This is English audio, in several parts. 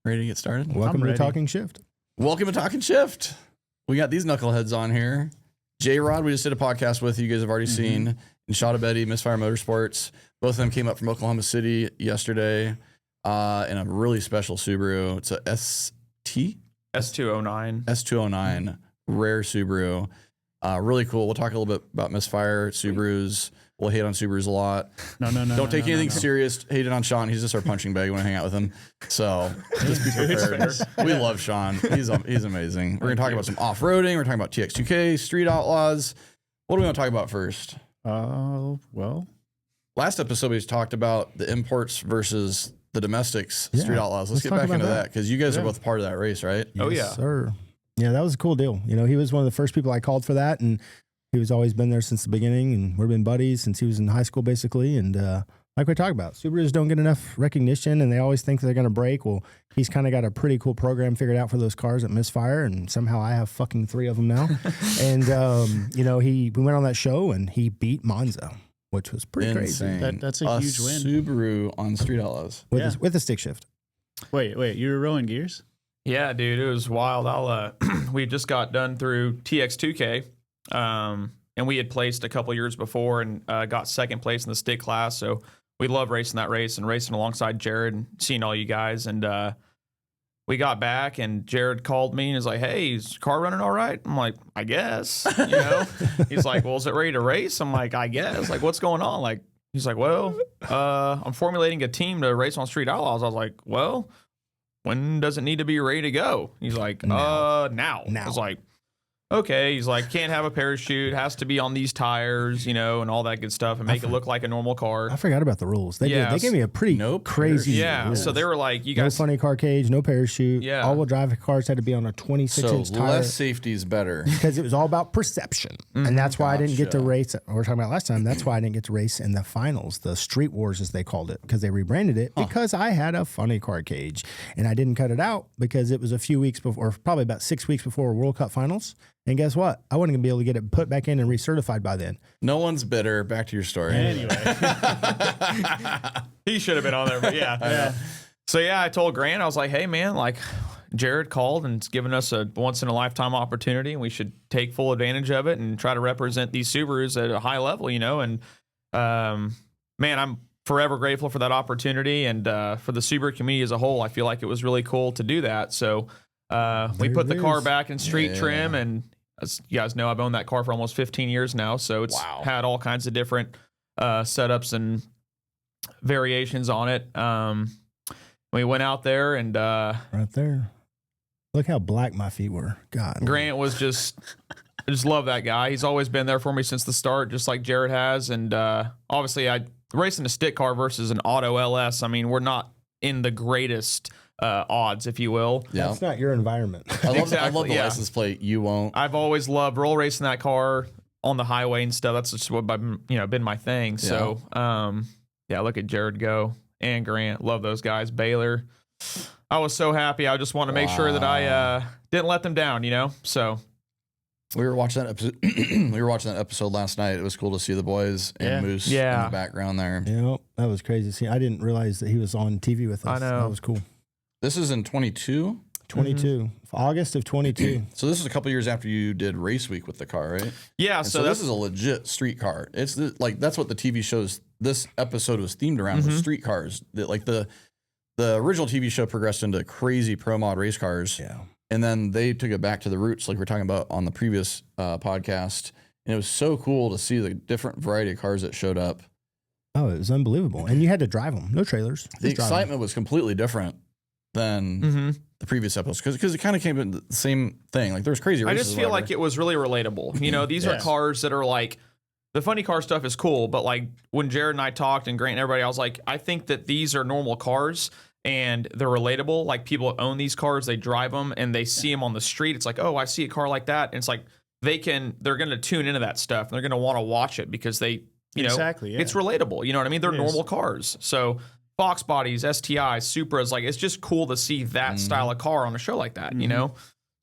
Ready to get started? Welcome to Talkin Shift. Welcome to Talkin Shift. We got these knuckleheads on here. JROD, we just did a podcast with. You guys have already seen. And Shawn Abedi, Misfire Motorsports. Both of them came up from Oklahoma City yesterday in a really special Subaru. It's a S209. S209, rare Subaru. Really cool. We'll talk a little bit about Misfire, Subarus. We'll hate on Subarus a lot. No. Don't take anything serious. Hating on Sean. He's just our punching bag when I hang out with him. So just be prepared. We love Sean. He's amazing. We're going to talk about some off-roading. We're talking about TX2K, Street Outlaws. What do we want to talk about first? Well, last episode we talked about the imports versus the domestics, Street Outlaws. Let's get back into that because you guys are both part of that race, right? Oh, yeah. Sir. Yeah, that was a cool deal. You know, he was one of the first people I called for that, and he was always been there since the beginning, and we've been buddies since he was in high school, basically. And like we talked about, Subarus don't get enough recognition, and they always think they're going to break. Well, he's kind of got a pretty cool program figured out for those cars at Misfire, and somehow I have fucking 3 of them now. And you know, we went on that show, and he beat Monza, which was pretty crazy. That's a huge win. Subaru on Street Outlaws with a stick shift. Wait, you were rolling gears? Yeah, dude, it was wild. We just got done through TX2K, and we had placed a couple years before and got second place in the stick class. So we love racing that race and racing alongside Jared and seeing all you guys. And we got back, and Jared called me and was like, "Hey, is your car running all right?" I'm like, "I guess." You know, he's like, "Well, is it ready to race?" I'm like, "I guess." Like, what's going on? Like, he's like, "Well, I'm formulating a team to race on Street Outlaws." I was like, "Well, when does it need to be ready to go?" He's like, now. I was like, okay. He's like, can't have a parachute, has to be on these tires, you know, and all that good stuff, and make it look like a normal car. I forgot about the rules. They gave me a pretty crazy rules. So they were like, you guys, no funny car cage, no parachute. Yeah, all-wheel drive cars had to be on a 26-inch tire. Less safety is better because it was all about perception, and that's why I didn't get to race. We were talking about last time. That's why I didn't get to race in the finals, the Street Wars as they called it, because they rebranded it because I had a funny car cage, and I didn't cut it out because it was a few weeks before, or probably about 6 weeks before World Cup finals. And guess what? I wasn't going to be able to get it put back in and recertified by then. No one's bitter. Back to your story. Anyway. He should have been on there, but yeah. So, yeah, I told Grant, I was like, hey, man, like, Jared called and it's given us a once-in-a-lifetime opportunity, and we should take full advantage of it and try to represent these Subarus at a high level, you know. And, man, I'm forever grateful for that opportunity. And for the Subaru community as a whole, I feel like it was really cool to do that. So we put the car back in street trim, and as you guys know, I've owned that car for almost 15 years now, so it's had all kinds of different setups and variations on it. We went out there and right there, look how black my feet were. God, Grant was I just love that guy. He's always been there for me since the start, just like Jared has. And obviously, racing a stick car versus an auto LS. I mean, we're not in the greatest odds, if you will. Yeah, it's not your environment. I love the license plate. You won't. I've always loved roll racing that car on the highway and stuff. That's just what been my thing. So look at Jared go and Grant. Love those guys. Baylor. I was so happy. I just want to make sure that I didn't let them down. You know. So we were watching that episode. Episode last night. It was cool to see the boys and Moose in the background there. Yeah, that was crazy. See, I didn't realize that he was on TV with us. I know. That was cool. This is in 22? 22. August of 22. So this is a couple years after you did race week with the car, right? Yeah. So this is a legit street car. It's that's what the TV shows. This episode was themed around was street cars. The original TV show progressed into crazy pro mod race cars. Yeah. And then they took it back to the roots, like we we're talking about on the previous podcast. And it was so cool to see the different variety of cars that showed up. Oh, it was unbelievable. And you had to drive them. No trailers. The excitement was completely different than the previous episodes because it kind of came in the same thing. Like there's crazy races. I just feel like it was really relatable. You know, these are cars that are like, the funny car stuff is cool, but like when Jared and I talked and Grant and everybody, I was like, I think that these are normal cars and they're relatable. Like people own these cars, they drive them and they see them on the street. It's like, oh, I see a car like that. And it's like, they're going to tune into that stuff and they're going to want to watch it because they, it's relatable. You know what I mean? They're normal cars. So Fox bodies, STIs, Supras, like it's just cool to see that style of car on a show like that, you know?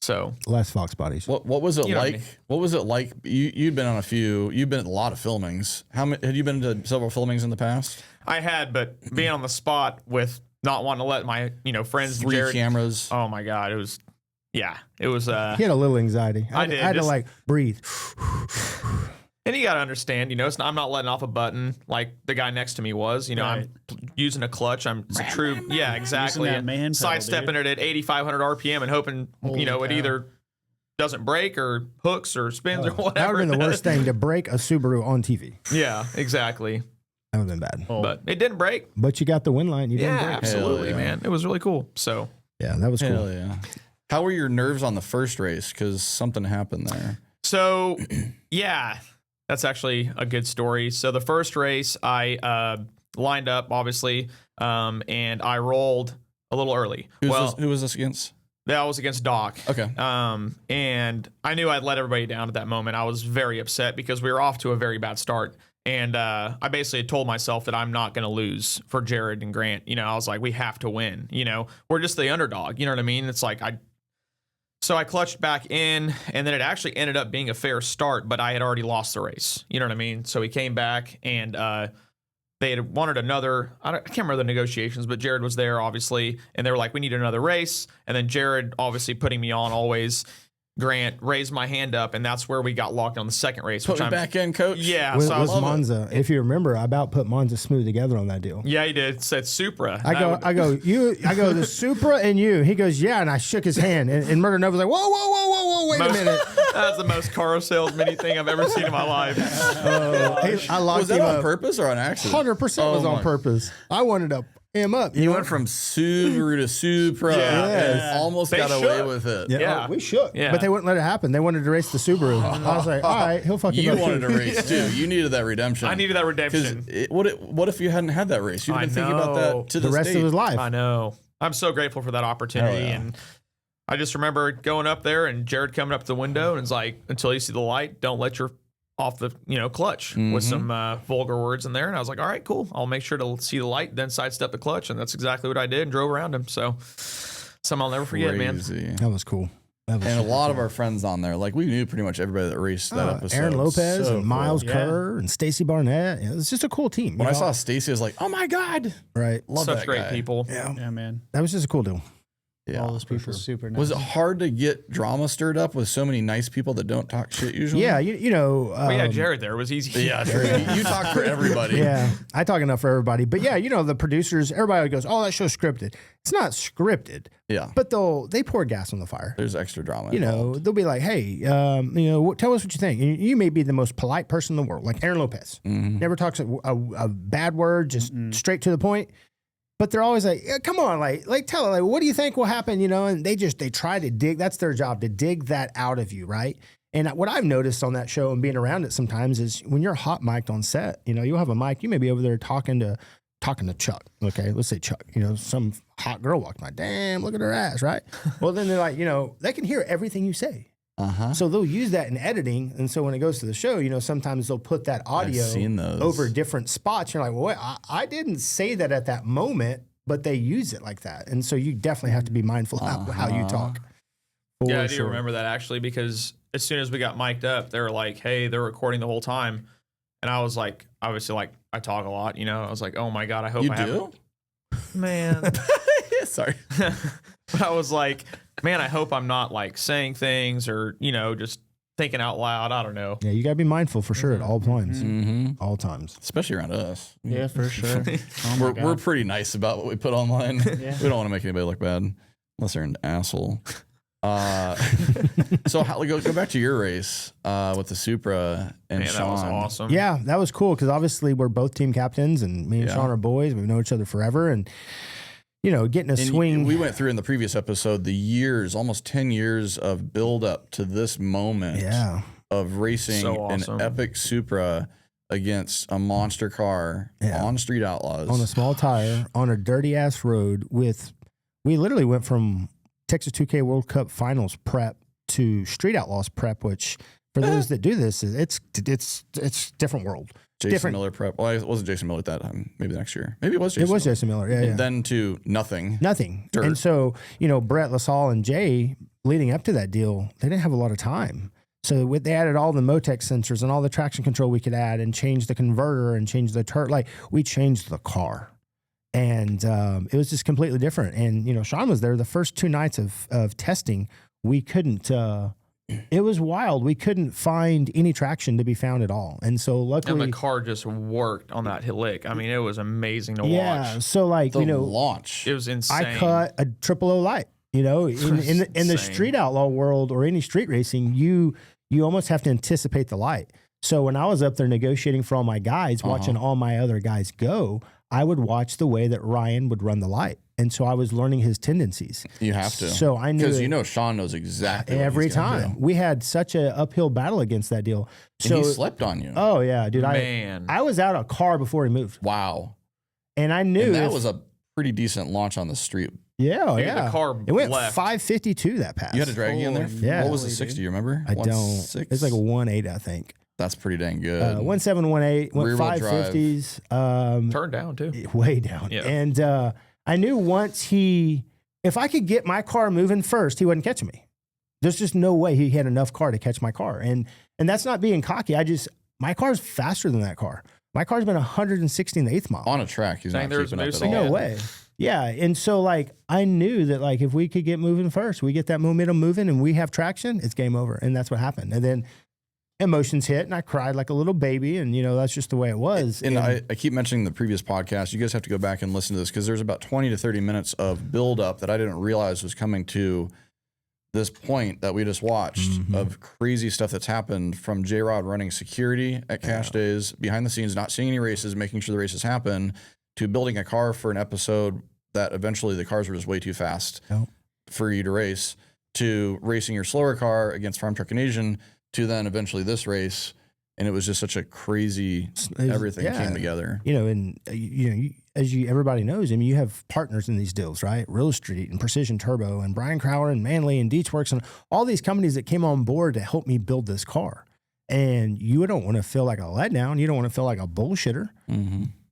So less Fox bodies. What was it like? I mean? What was it like? You'd been on you've been at a lot of filmings. How many had you been to several filmings in the past? I had, but being on the spot with not wanting to let my, friends, 3 Jared, cameras. oh my God, it was, he had a little anxiety. I did, I had to like breathe. and you got to understand, I'm not letting off a button like the guy next to me was, Right. I'm using a clutch. It's a true, yeah, exactly. that man pedal, Sidestepping it at 8,500 RPM and hoping, Holy it cow. either doesn't break or hooks or spins or That would whatever. have been the worst thing, to break a Subaru on TV. Yeah, exactly. That would have been bad. Oh, But it didn't break. But you got the win line. You didn't Yeah, break. absolutely, Hell yeah. man. It was really cool. So, Yeah, that was cool. Hell yeah. How were your nerves on the first race? Because something happened there. So, yeah, that's actually a good story. So the first race, I lined up, obviously, and I rolled a little early. Who was this against? That was against Doc. Okay. And I knew I'd let everybody down at that moment. I was very upset because we were off to a very bad start. And I basically had told myself that I'm not going to lose for Jared and Grant. I was like, we have to win. We're just the underdog. You know what I mean? It's like So I clutched back in, and then it actually ended up being a fair start, but I had already lost the race. You know what I mean? So he came back, and they had wanted another. I can't remember the negotiations, but Jared was there, obviously, and they were like, we need another race. And then Jared, obviously putting me on always, Grant raised my hand up, and that's where we got locked on the second race. Put me back in, coach. Yeah. Was, So I was love it. Monza. If you remember, I about put Monza smooth together on that deal. Yeah, he did. It said Supra. I go, the Supra and you. He goes, yeah, and I shook his hand, and Murder Nova was like, whoa, wait a minute. That's the most car salesman thing I've ever seen in my life. I locked Was that him on up. purpose or on accident? 100% was Oh on my- purpose. I wanted to him up. You went from Subaru to Supra. Yeah. and almost They got away shook. with it. Yeah. we shook. Yeah. But they wouldn't let it happen. They wanted to race the Subaru. I was like, all right, he'll fucking You wanted to race too. You needed that redemption. I needed that redemption. Because what if you hadn't had that race? You'd I been thinking about know. that to the this rest day. of his life. I know. I'm so grateful for that opportunity. Hell yeah. And I just remember going up there and Jared coming up to the window and it's like, until you see the light, don't let your off the clutch with some vulgar words in there. And I was like, all right, cool. I'll make sure to see the light, then sidestep the clutch. And that's exactly what I did and drove around him. So something I'll never forget, man. Crazy. That was cool. That was And a super lot cool. of our friends on there, like we knew pretty much everybody that raced that episode. Aaron Lopez So and Miles cool. Kerr and Stacy Barnett. It was just a cool team. When you I know? saw Stacy, I was like, oh my God. right, Love Such that great guy. people. yeah, Yeah, man. that was just a cool deal. Yeah. All those people super nice. Was it hard to get drama stirred up with so many nice people that don't talk shit usually? Yeah, you know. We had Jared there. It was easy. Yeah, true. You talk for everybody. Yeah, I talk enough for everybody. But yeah, the producers, everybody goes, "Oh, that show's scripted." It's not scripted, Yeah. but they pour gas on the fire. There's extra drama. involved. They'll be like, "Hey, tell us what you think." And you may be the most polite person in the world, like Aaron Lopez. Never talks a bad word, just straight to the point. But they're always like, yeah, "Come on, like tell it, like, what do you think will happen?" And they try to dig. That's their job, to dig that out of you, right? And what I've noticed on that show and being around it sometimes is when you're hot mic'd on set, you'll have a mic, you may be over there talking to Chuck. Okay, let's say Chuck. Some hot girl walked by. Damn, look at her ass, right? Well, then they're like, they can hear everything you say. So they'll use that in editing. And so when it goes to the show, sometimes they'll put that audio seen those. over different spots. You're like, well, wait, I didn't say that at that moment, but they use it like that. And so you definitely have to be mindful how you talk. Yeah, I For do sure. remember that actually, because as soon as we got mic'd up, they were like, hey, they're recording the whole time. And I was like, obviously, like, I talk a lot, I was like, oh my God, I hope You I do? haven't. Man. Sorry. But I was like, man, I hope I'm not like saying things or, just thinking out loud. I don't know. Yeah, you got to be mindful for sure at all times. All times. Especially around us. Yeah, for sure. Oh my We're God. pretty nice about what we put online. Yeah. We don't want to make anybody look bad unless they're an asshole. So go back to your race with the Supra and Man, Shawn. that was awesome. Yeah, that was cool because obviously we're both team captains and me and Yeah. Shawn are boys. We've known each other forever. And, getting a And swing. we went through in the previous episode the years, almost 10 years of build up to this moment Yeah. of racing So awesome. an epic Supra against a monster car on Street Outlaws. On a small tire on a dirty ass road we literally went from Texas 2K World Cup finals prep to Street Outlaws prep, which for those that do this, it's different world. Jason different. Miller prep. Well, it wasn't Jason Miller at that time. Maybe the next year. Maybe it was Jason It was Miller. Jason Miller. Yeah, And yeah. then to nothing. Nothing. Dirt. And so, Brett LaSalle and Jay leading up to that deal, they didn't have a lot of time. So they added all the Motec sensors and all the traction control we could add and change the converter and change the turret. Like we changed the car. And it was just completely different. And, you know, Shawn was there the first 2 nights of testing. We couldn't, it was wild. We couldn't find any traction to be found at all. And so luckily. And the car just worked on that lick. I mean, it was amazing to yeah. watch. So like, The you know, launch. It was insane. I cut a 000 light, you know, in the Insane. street outlaw world or any street racing, you almost have to anticipate the light. So when I was up there negotiating for all my guys, watching all my other guys go, I would watch the way that Ryan would run the light. And so I was learning his tendencies. You have to. So I knew because it you know Shawn knows exactly what every he's gonna time. do. We had such an uphill battle against that deal. So And he slept on you. oh yeah, dude. Man. I was out a car before he moved, Wow. and I knew And that if- was a pretty decent launch on the street. yeah, oh, Dude, yeah. the car it went left. 552 that pass. You had a draggy in there? Yeah. What was the Holy 60? dude. You remember? I don't. 1.6? It's like a 1.8, I think. That's pretty dang good. 1.7, 1.8, went Rear-wheel drive. 550s. Turned down too. Way down. Yeah. And I knew once if I could get my car moving first, he wasn't catching me. There's just no way he had enough car to catch my car. And that's not being cocky. My car's faster than that car. My car's been 116th mile. On a track, he's Saying not there's keeping up at moosing all. No way. Yeah. And so like, I knew that like, if we could get moving first, we get that momentum moving and we have traction, it's game over. And that's what happened. And then emotions hit and I cried like a little baby. And, you know, that's just the way it was. And I keep mentioning the previous podcast. You guys have to go back and listen to this because there's about 20 to 30 minutes of buildup that I didn't realize was coming to this point that we just watched of crazy stuff that's happened from JROD running security at cash days, behind the scenes, not seeing any races, making sure the races happen, to building a car for an episode that eventually the cars were just way too fast for you to race, to racing your slower car against Farm Truck and Asian, to then eventually this race. And it was just such a crazy, everything came together. You know, and everybody knows, I mean, you have partners in these deals, right? Real Street and Precision Turbo and Brian Crowder and Manley and Dietzworks and all these companies that came on board to help me build this car. And you don't want to feel like a letdown. You don't want to feel like a bullshitter.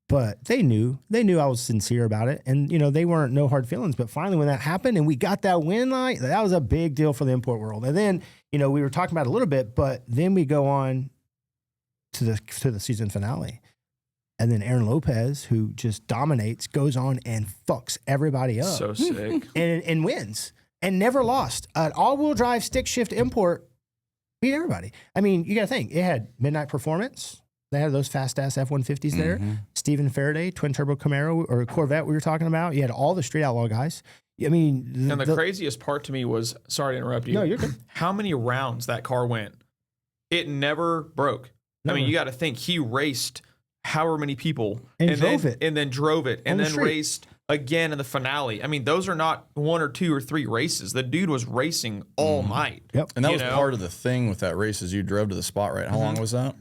But they knew I was sincere about it. And, you know, they weren't no hard feelings. But finally, when that happened and we got that win, like, that was a big deal for the import world. And then, you know, we were talking about it a little bit, but then we go on to the season finale. And then Aaron Lopez, who just dominates, goes on and fucks everybody up. So sick. and wins. And never lost. An all-wheel drive stick shift import beat everybody. I mean, you got to think, it had Midnight Performance. They had those fast-ass F-150s there. Stephen Faraday, twin-turbo Camaro or Corvette we were talking about. You had all the Street Outlaw guys. I mean... And the craziest part to me was, sorry to interrupt you. No, you're good. How many rounds that car went? It never broke. Never. I mean, you got to think he raced however many people And drove then, it. and then drove it and On the then street. raced again in the finale. I mean, those are not 1 or 2 or 3 races. The dude was racing all night. Yep. And that You was know? part of the thing with that race is you drove to the spot, right? How long was that?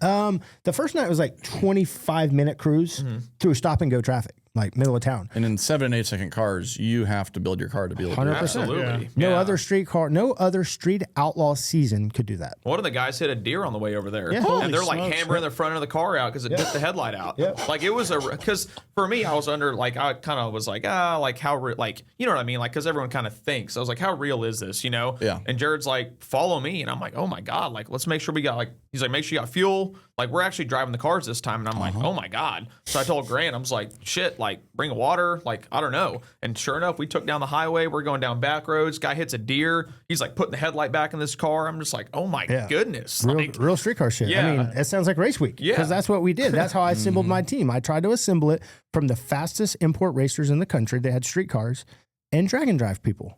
The first night was like 25-minute cruise through stop-and-go traffic, like middle of town. And in 7 and 8 second cars, you have to build your car to be able to do 100%. that. Absolutely. No Yeah. other street outlaw season could do that. One of the guys hit a deer on the way over there. Yeah. And they're like Holy hammering the front of the car out because it took the headlight out. Yeah. Like it was because for me, I was under, like, I kind of was like, like how, like, you know what I mean? Like, because everyone kind of thinks. I was like, how real is this, you know? Yeah. And Jared's like, follow me. And I'm like, oh my God, like, let's make sure we got, like, he's like, make sure you got fuel. Like, we're actually driving the cars this time. And I'm like, oh my God. So I told Grant, I was like, shit, like, bring water. Like, I don't know. And sure enough, we took down the highway. We're going down back roads. Guy hits a deer. He's like putting the headlight back in this car. I'm just like, oh my goodness. Like, Real street car shit. I Yeah. mean, it sounds like race week. Yeah. Because that's what we did. That's how I assembled my team. I tried to assemble it from the fastest import racers in the country that had street cars and drag and drive people.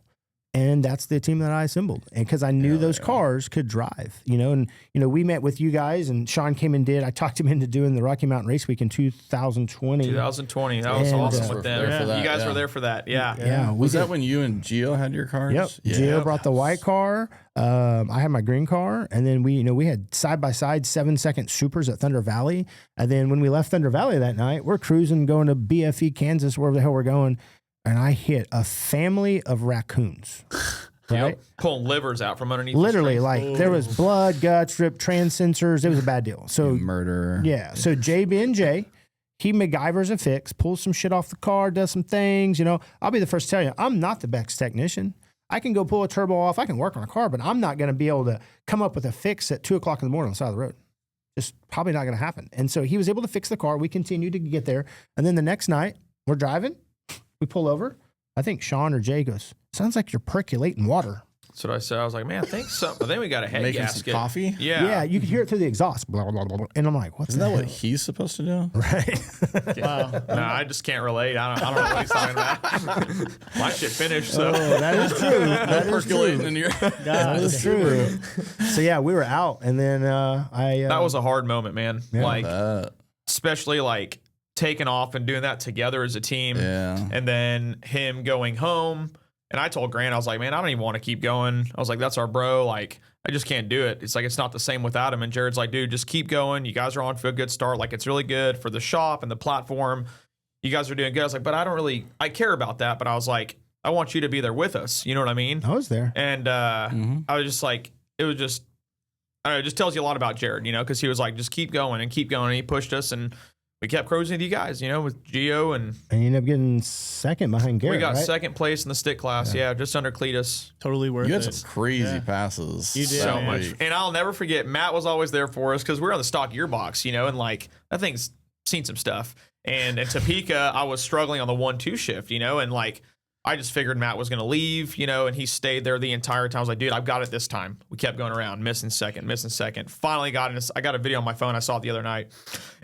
And that's the team that I assembled. And because I knew those cars could drive, you know, and, you know, we met with you guys and Shawn came and I talked him into doing the Rocky Mountain Race Week in 2020. 2020. That was And, awesome we're with there them. for that, You guys yeah. were there for that. Yeah. Yeah. We Was did. that when you and Gio had your cars? Yep. Yeah. Gio brought the white car. I had my green car, and then we had side by side 7-second supers at Thunder Valley. And then when we left Thunder Valley that night, we're cruising going to BFE, Kansas, wherever the hell we're going, and I hit a family of raccoons. Right? Yep. Pulling livers out from underneath. Literally, the like there was blood, guts, ripped trans sensors. It was a bad deal. So Murder. yeah. So JB&J, he MacGyver's a fix, pulls some shit off the car, does some things. You know, I'll be the first to tell you, I'm not the best technician. I can go pull a turbo off. I can work on a car, but I'm not going to be able to come up with a fix at 2:00 in the morning on the side of the road. Just probably not going to happen. And so he was able to fix the car. We continued to get there. And then the next night we're driving We pull over. I think Sean or Jay goes, sounds like you're percolating water. That's what I said. I was like, man, I think so. But then we got a head Making gasket. some coffee. Yeah. You could hear it through the exhaust. Blah, blah, blah, blah. And I'm like, what's Isn't that the what hell? he's supposed to do? Right. Wow. No, I just can't relate. I don't know what he's talking about. My shit finished. So Oh, that is true. That is Percolating true. in your. That is true. So yeah, we were out, and then that was a hard moment, man. Yeah. Like, especially like taking off and doing that together as a team. Yeah. And then him going home. And I told Grant, I was like, man, I don't even want to keep going. I was like, that's our bro. Like, I just can't do it. It's like, it's not the same without him. And Jared's like, dude, just keep going. You guys are on to a good start. Like, it's really good for the shop and the platform. You guys are doing good. I was like, but I care about that. But I was like, I want you to be there with us. You know what I mean? I was there. And I was just like, it was just, I don't know, it just tells you a lot about Jared, you know, because he was like, just keep going and keep going. And he pushed us, and we kept cruising with you guys, you know, with Gio. And you ended up getting second behind Garrett. we got right? second place in the stick class. Yeah, just under Cletus. Totally worth You had it. some crazy passes. You did, So man. much. And I'll never forget, Matt was always there for us because we were on the stock gearbox, you know, and like, that thing's seen some stuff. And in Topeka, I was struggling on the 1-2 shift, you know, and like, I just figured Matt was going to leave, you know, and he stayed there the entire time. I was like, dude, I've got it this time. We kept going around, missing second. Finally got it. I got a video on my phone. I saw it the other night.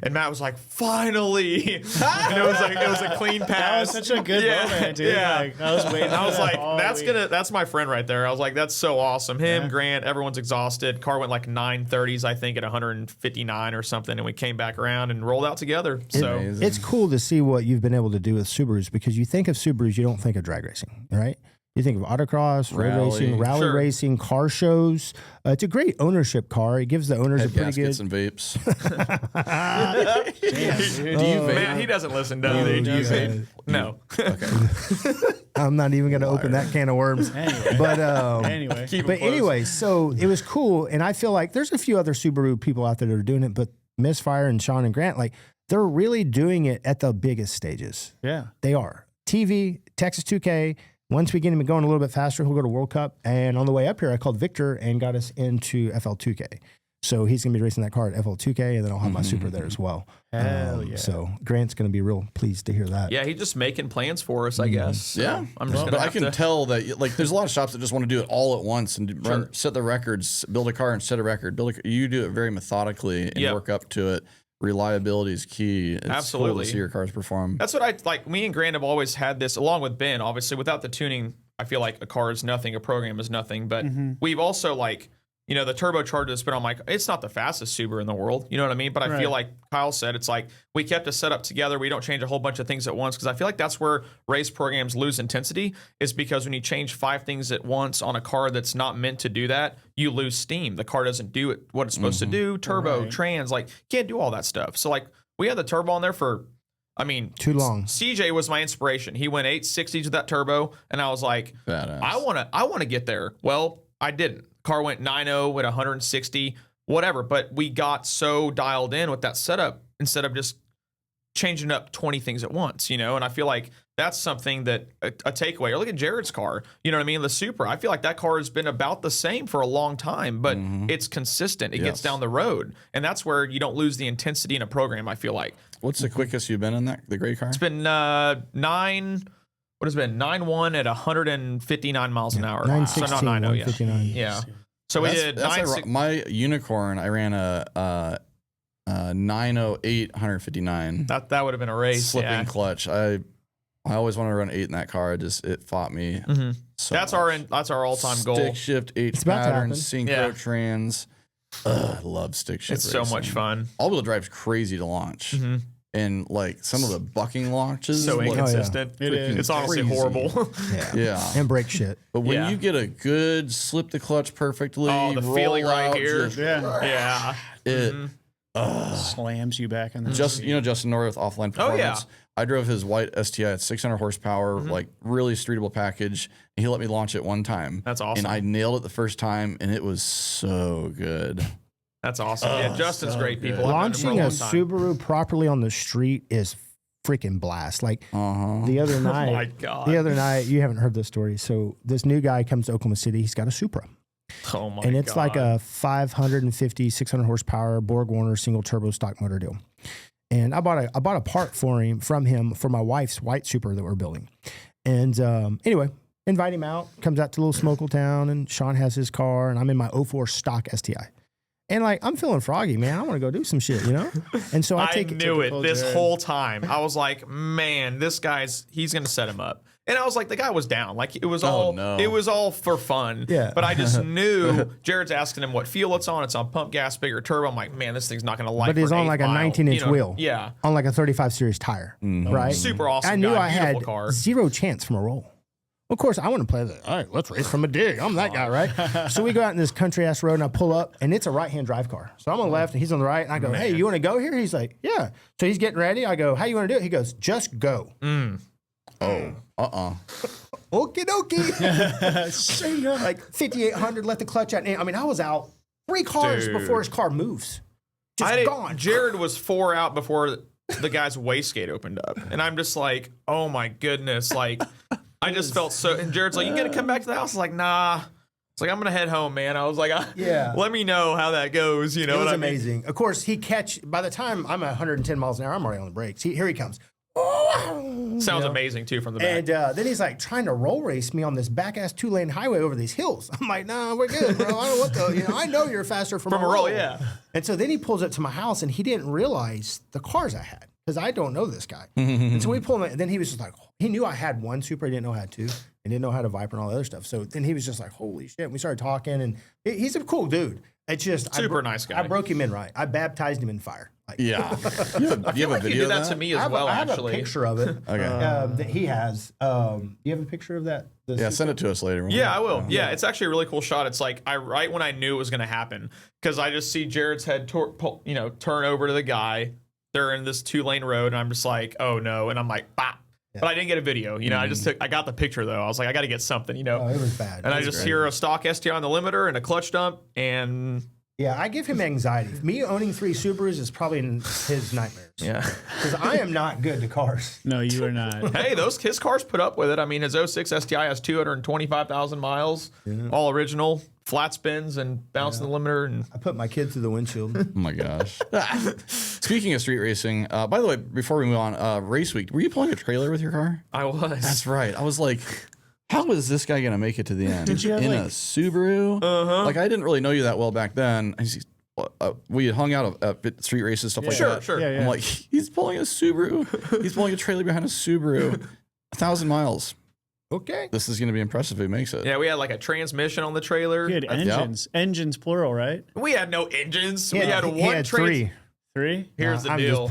And Matt was like, finally. And it was a clean pass. That was such a good moment, dude. Yeah. Like, I was waiting. I was for that like, all week. that's my friend right there. I was like, that's so awesome. Him, Grant, everyone's exhausted. Car went like 930s, I think, at 159 or something. And we came back around and rolled out together. So Amazing. It's cool to see what you've been able to do with Subarus, because you think of Subarus, you don't think of drag racing, right? You think of autocross, road Rally. racing, rally Sure. racing, car shows. It's a great ownership car. It gives the owners Head a pretty gaskets good. and vapes. Damn, dude. Do you vape? man, he doesn't listen, does No, he? he doesn't. No. I'm not even going to open that can of worms. Anyway. But Anyway. but anyway, so it was cool, and I feel like there's a few other Subaru people out there that are doing it, but Misfire and Sean and Grant, like, they're really doing it at the biggest stages. Yeah. They are. TV, Texas 2K. Once we get him going a little bit faster, he'll go to World Cup. And on the way up here, I called Victor and got us into FL2K. So he's going to be racing that car at FL2K, and then I'll have my Super there as well. Hell yeah. So Grant's going to be real pleased to hear that. Yeah, he's just making plans for us, I guess. So Yeah, I'm just but gonna I have can to. tell that like there's a lot of shops that just want to do it all at once and run, set the records, build a car and set a record. You do it very methodically and Yep. work up to it. Reliability is key. It's Absolutely. cool to see your cars perform. That's what I like. Me and Grant have always had this, along with Ben. Obviously, without the tuning, I feel like a car is nothing, a program is nothing. But we've also like, you know, the turbocharger that's been on my. It's not the fastest Subaru in the world, you know what I mean? But I feel like Kyle said, it's like we kept a setup together. We don't change a whole bunch of things at once, because I feel like that's where race programs lose intensity. Is because when you change 5 things at once on a car that's not meant to do that, you lose steam. The car doesn't do it what it's supposed to do. Turbo, trans, like can't do all that stuff. So like we had the turbo on there for. I mean, Too long. CJ was my inspiration. He went 860s with that turbo, and I was like, Badass. I want to get there. Well, I didn't. Car went 9.0 at 160, whatever. But we got so dialed in with that setup instead of just changing up 20 things at once, you know? And I feel like that's something that a takeaway. Or look at Jared's car, you know what I mean? The Supra. I feel like that car has been about the same for a long time, but it's consistent. It gets Yes. down the road. And that's where you don't lose the intensity in a program, I feel like. What's the quickest you've been in the gray car? It's been 9.1 at 159 miles an hour. 916, So not 9.0, yeah. 159. Yeah. So we did That's 9. like my unicorn. I ran a 908 159 That would have been a race. slipping Yeah. clutch. I always wanted to run 8 in that car. It fought me. So That's much. our all-time goal. Stick shift, H It's about to pattern, happen. synchro Yeah. trans. I love stick shift. It's so much racing. fun. All-wheel drive's crazy to launch, and like some of the bucking launches. So look inconsistent. It is. It's honestly crazy. horrible. Yeah. Yeah, And break shit. but when Yeah. you get a good slip the clutch perfectly, Oh, the roll feeling right out, here. just- Yeah. Yeah. it Slams you back in the just Justin North offline Oh, yeah. performance. I drove his white STI at 600 horsepower, like really streetable package. And he let me launch it one time. That's awesome. And I nailed it the first time, and it was so good. That's awesome. Yeah, Justin's great people. I've known him for Launching a long time. Subaru properly on the street is freaking blast. Like the other night, Oh my God. the other night, you haven't heard this story. So this new guy comes to Oklahoma City. He's got a Supra. Oh my And it's God. like a 550, 600 horsepower Borg Warner single turbo stock motor deal. And I bought a part from him for my wife's white Super that we're building. And anyway, invite him out. Comes out to little Smokle Town, and Shawn has his car, and I'm in my 04 stock STI. And like, I'm feeling froggy, man. I want to go do some shit, you know? And so I knew it this whole time. I was like, man, he's going to set him up. And I was like, the guy was down. Like, it was all for fun. Yeah. But I just knew Jared's asking him what fuel it's on. It's on pump gas, bigger turbo. I'm like, man, this thing's not going to like. But he's on like a 19-inch wheel. Yeah. On like a 35 series tire, right? Super awesome. I knew guy, I had car. zero chance from a roll. Of course, I want to play the, all right, let's race from a dig. I'm that guy, right? So we go out in this country ass road, and I pull up, and it's a right-hand drive car. So I'm on the left, and he's on the right, and I go, hey, you want to go here? He's like, yeah. So he's getting ready. I go, how you want to do it? He goes, just go. Oh, Okie dokie. Like 5,800, let the clutch out. And I mean, I was out 3 cars before his car moves. Just gone. Jared was 4 out before the guy's wastegate opened up. And I'm just like, oh my goodness. Like, I just felt so. And Jared's like, you gonna come back to the house? I was like, nah. It's like, I'm gonna head home, man. I was like, let me know how that goes. You know, it was what amazing. I mean? Of course, by the time I'm at 110 miles an hour, I'm already on the brakes. Here he comes. Sounds amazing too from the back. And then he's like trying to roll race me on this back ass 2-lane highway over these hills. I'm like, nah, we're good, bro. I don't want to. I know you're faster from a roll. Yeah. And so then he pulls up to my house, and he didn't realize the cars I had because I don't know this guy. And so we pull him. And then he was just like, he knew I had one Super, he didn't know I had 2, and didn't know how to Viper and all the other stuff. So then he was just like, holy shit. And we started talking, and he's a cool dude. It's just super nice guy. I broke him in right. I baptized him in fire. Like, yeah. You have a you video did that of to me as well. I have Actually, a picture of it. Okay. That he has. Do you have a picture of that? Yeah, send it to us later. Yeah, I will. Yeah, it's actually a really cool shot. It's like right when I knew it was going to happen, because I just see Jared's head turn over to the guy. They're in this 2-lane road, and I'm just like, oh no, and I'm like, bop. Yeah. But I didn't get a video. I got the picture though. I was like, I got to get something. Oh, it was bad. And I just hear a stock STI on the limiter and a clutch dump, and yeah, I give him anxiety. Me owning 3 Subarus is probably in his nightmares. Yeah, because I am not good to cars. No, you are not. Hey, his cars put up with it. I mean, his 06 STI has 225,000 miles, all original, flat spins and bouncing the limiter. And I put my kid through the windshield. Oh my gosh. Speaking of street racing, by the way, before we move on, race week, were you pulling a trailer with your car? I was. That's right. I was like, how is this guy going to make it to the end? Did you have in a Subaru? Like, I didn't really know you that well back then. We had hung out at street races, stuff like that. Sure. I'm like, he's pulling a Subaru. He's pulling a trailer behind a Subaru. 1,000 miles. Okay. This is going to be impressive if he makes it. Yeah, we had like a transmission on the trailer. He had engines. Engines, plural, right? We had no engines. We Yeah, had he had 3. 3? Here's the I'm deal.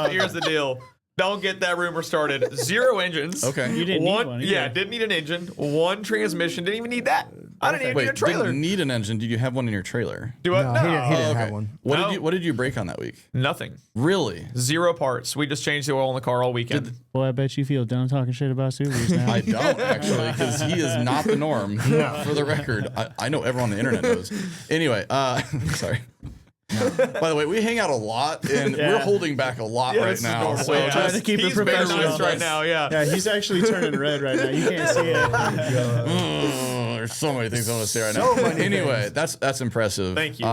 Here's the deal. Don't get that rumor started. 0 engines. Okay. You didn't need one. Yeah, didn't need an engine. 1 transmission. Didn't even need that. I didn't even need a trailer. Didn't need an engine. Did you have one in your trailer? Do I? No, No. he didn't have one. What did you break on that week? Nothing. Really? 0 parts. We just changed the oil in the car all weekend. Well, I bet you feel dumb talking shit about Subarus now. I don't actually, because he is not the norm. For the record, I know everyone on the internet knows. Anyway, sorry. By the way, we hang out a lot, and we're holding back a lot right now. So Yeah. Trying to keep it He's being professional. nice right now. Yeah. Yeah, he's actually turning red right now. You can't see it. there's so many things I want to say right So now. many Anyway, things. that's impressive. Thank you.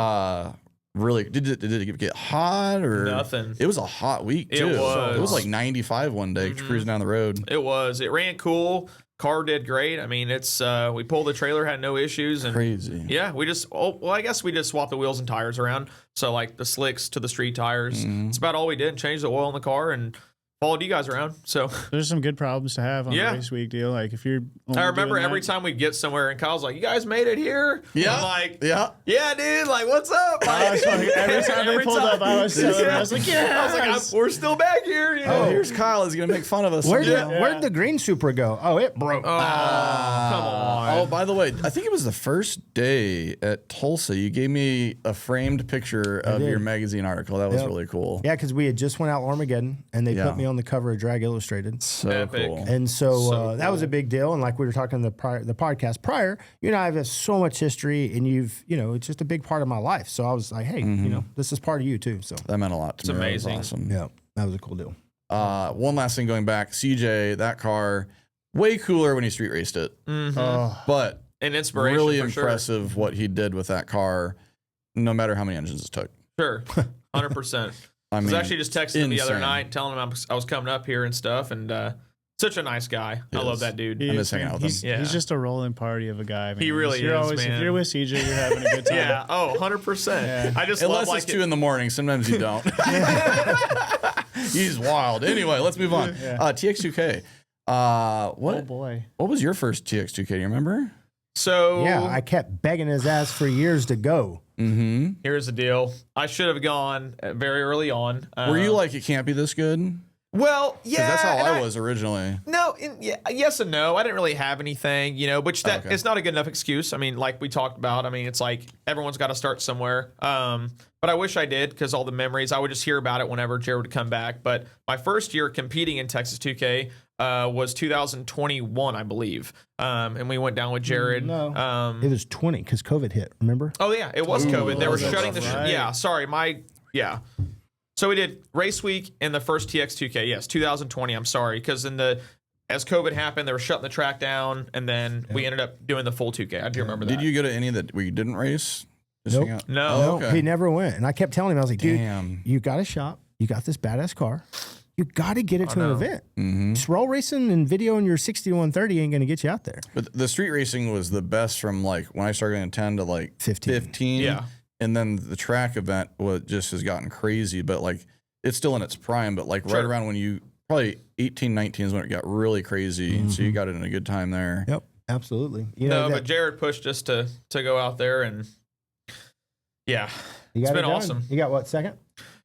Really, did it get hot or Nothing. It was a hot week too. It was. It was like 95 one day cruising down the road. It was. It ran cool. Car did great. I mean, it's we pulled the trailer, had no issues, and Crazy. yeah, I guess we just swapped the wheels and tires around. So like the slicks to the street tires. It's about all we did. Changed the oil in the car and followed you guys around. So There's some good problems to have on Yeah. the race week deal. Like if you're, I remember every time we'd get somewhere and Kyle's like, "You guys made it here?" Yeah. I'm like, Yeah. "Yeah, dude. Like, what's up?" I was Like, fucking, every time they pulled up, I was so I was like, I was like, we're still back here. You know? Oh, here's Kyle. He's gonna make fun of us. Where'd the green Supra go? Oh, it broke. Come on. Oh, by the way, I think it was the first day at Tulsa. You gave me a framed picture of your magazine article. That was really cool. Yeah, because we had just went out Armageddon, and they Yeah. put me on the cover of Drag Illustrated. So Epic. cool. And so, that cool. was a big deal. And like we were talking in the podcast prior, you and I have so much history, and it's just a big part of my life. So I was like, hey, this is part of you too. So That meant a lot to me. amazing. That was awesome. yeah, that was a cool deal. One last thing going back, CJ, that car, way cooler when he street raced it. But An inspiration really for impressive what he did with that car, no matter how many engines it took. Sure. 100%. I I mean, was actually just texting him the other insane. night, telling him I was coming up here and stuff, and such a nice guy. I love is. that dude. I miss hanging out with he's, him. Yeah. he's just a rolling party of a guy, man. He really You're is, always, man. If you're with CJ, you're having a good time. Yeah. Oh, 100%. Yeah. I just Unless love it's like 2 in the morning. Sometimes you don't. He's wild. Anyway, let's move on. Yeah. TX2K. Oh What boy. was your first TX2K? Do you remember? So Yeah, I kept begging his ass for years to go. Mm-hmm. here's the deal. I should have gone very early on. Were you like, it can't be this good? Well, 'Cause yeah. that's how and I was originally. No, yeah, yes and no. I didn't really have anything, which that Okay. it's not a good enough excuse. I mean, like we talked about, I mean, it's like everyone's got to start somewhere. But I wish I did because all the memories, I would just hear about it whenever Jared would come back. But my first year competing in Texas 2K was 2021, I believe. And we went down with Jared. No. It was 20 because COVID hit, remember? Oh yeah, it was COVID. They were that's shutting the right. yeah, sorry, yeah. So we did race week in the first TX2K. Yes, 2020. I'm sorry, because as COVID happened, they were shutting the track down, and then we ended up doing the full 2K. I do remember that. Did you go to any that we didn't race? Just Nope. hang out? No. Oh, okay. He never went. And I kept telling him, I was like, dude, Damn. you got a shop. You got this badass car. You got to get it to an know. event. Mm-hmm. Just roll racing and video in your 60 to 130 ain't going to get you out there. But the street racing was the best from like when I started in 10 to like 15. 15. Yeah. And then the track event just has gotten crazy, but like it's still in its prime. But like right around when you probably 18, 19 is when it got really crazy. So you got it in a good time there. Yep, absolutely. You No, know, but Jared pushed us to go out there, and yeah, you it's got been it done. awesome. You got what, second?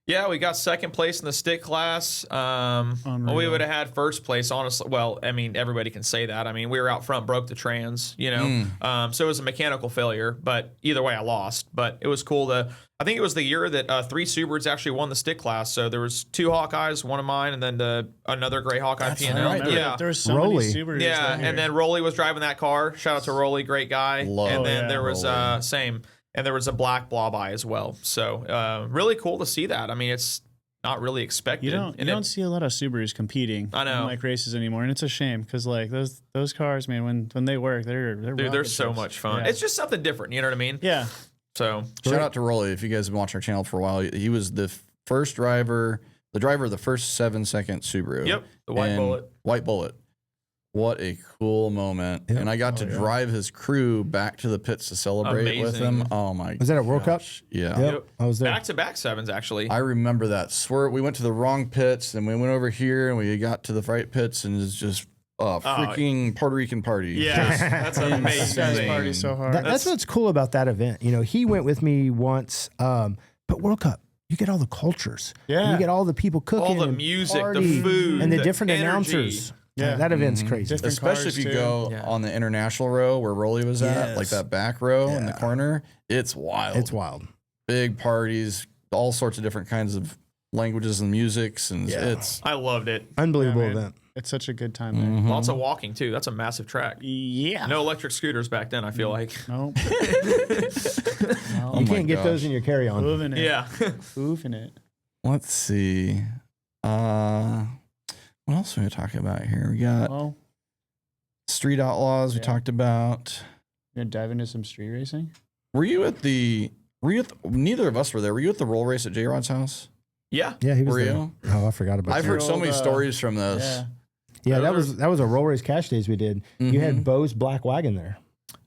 Yeah, we got second place in the stick class. Well, we Unreal. would have had first place, honestly. Well, I mean, everybody can say that. I mean, we were out front, broke the trans, so it was a mechanical failure. But either way, I lost. But it was cool I think it was the year that 3 Subarus actually won the stick class. So there was 2 Hawkeyes, one of mine, and then another gray Hawkeye That's P&L. right. Yeah. There was so Rolly. many Subarus. Yeah, that year. and then Rolly was driving that car. Shout out to Rolly, great guy. Love and then yeah, there was Rolly. same, and there was a black blob eye as well. So really cool to see that. I mean, it's not really expected. You don't see a lot of Subarus competing I know. in like races anymore, and it's a shame because like those cars, man, when they work, they're Dude, they're rocket so ships. much fun. Yeah. It's just something different. You know what I mean? Yeah. So Shout out to Rolly. If you guys have been watching our channel for a while, he was the first driver, the driver of the first 7-second Subaru. Yep, the white And bullet. White bullet. What a cool moment. Yep. And I got to drive his crew back to the pits to celebrate with him. Amazing. Oh my Was that at World Cup? gosh. Yeah. Yep. I was there. Back-to-back sevens, actually. I remember that. We went to the wrong pits, and we went over here, and we got to the right pits, and it's just a freaking Puerto Rican party. yeah, that's This guy's amazing. party so hard. That's what's cool about that event. You know, he went with me once, but World Cup, you get all the cultures. Yeah. You get all the people cooking. All the and music, the party, food, and the the different energy. announcers. Yeah. That event's crazy. Different Especially cars, if you too. go Yeah. on the international row where Rolly was at, Yes. like that back row in the Yeah. corner. It's wild. It's wild. Big parties, all sorts of different kinds of languages and musics, and Yeah. it's I loved it. Unbelievable Yeah, man. event. It's such a good time there. Lots of walking too. That's a massive track. Yeah. No electric scooters back then. I feel like. No. Oh You my can't get gosh. those in your carry-on. Moving it. Yeah. Moving it. Let's see. What else are we talking about here? We got Well, Street Outlaws. We Yeah. talked about. you're gonna dive into some street racing. Were you at the? Neither of us were there. Were you at the roll race at JROD's house? Yeah. Yeah, he was Were there. you? Oh, I forgot about I've that. heard so many old, stories from this. Yeah. Yeah, Those that was a roll race cash days we did. You had Bo's black wagon there.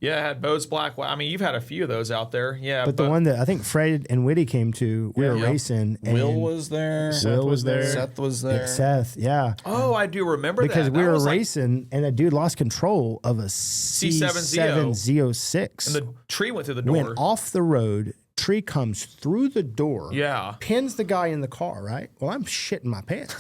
Yeah, I had Bo's Black. I mean, you've had a few of those out there. Yeah. But the one that I think Fred and Whitty came to, we were Yeah. racing. And Will was there. Will was there. Seth was there. Seth, yeah. Oh, I do remember Because that. we That were was like- racing and a dude lost control of a C7 C7 Z06. and the tree went through the door. Went off the road, tree comes through the door, Yeah. pins the guy in the car, right? Well, I'm shitting my pants.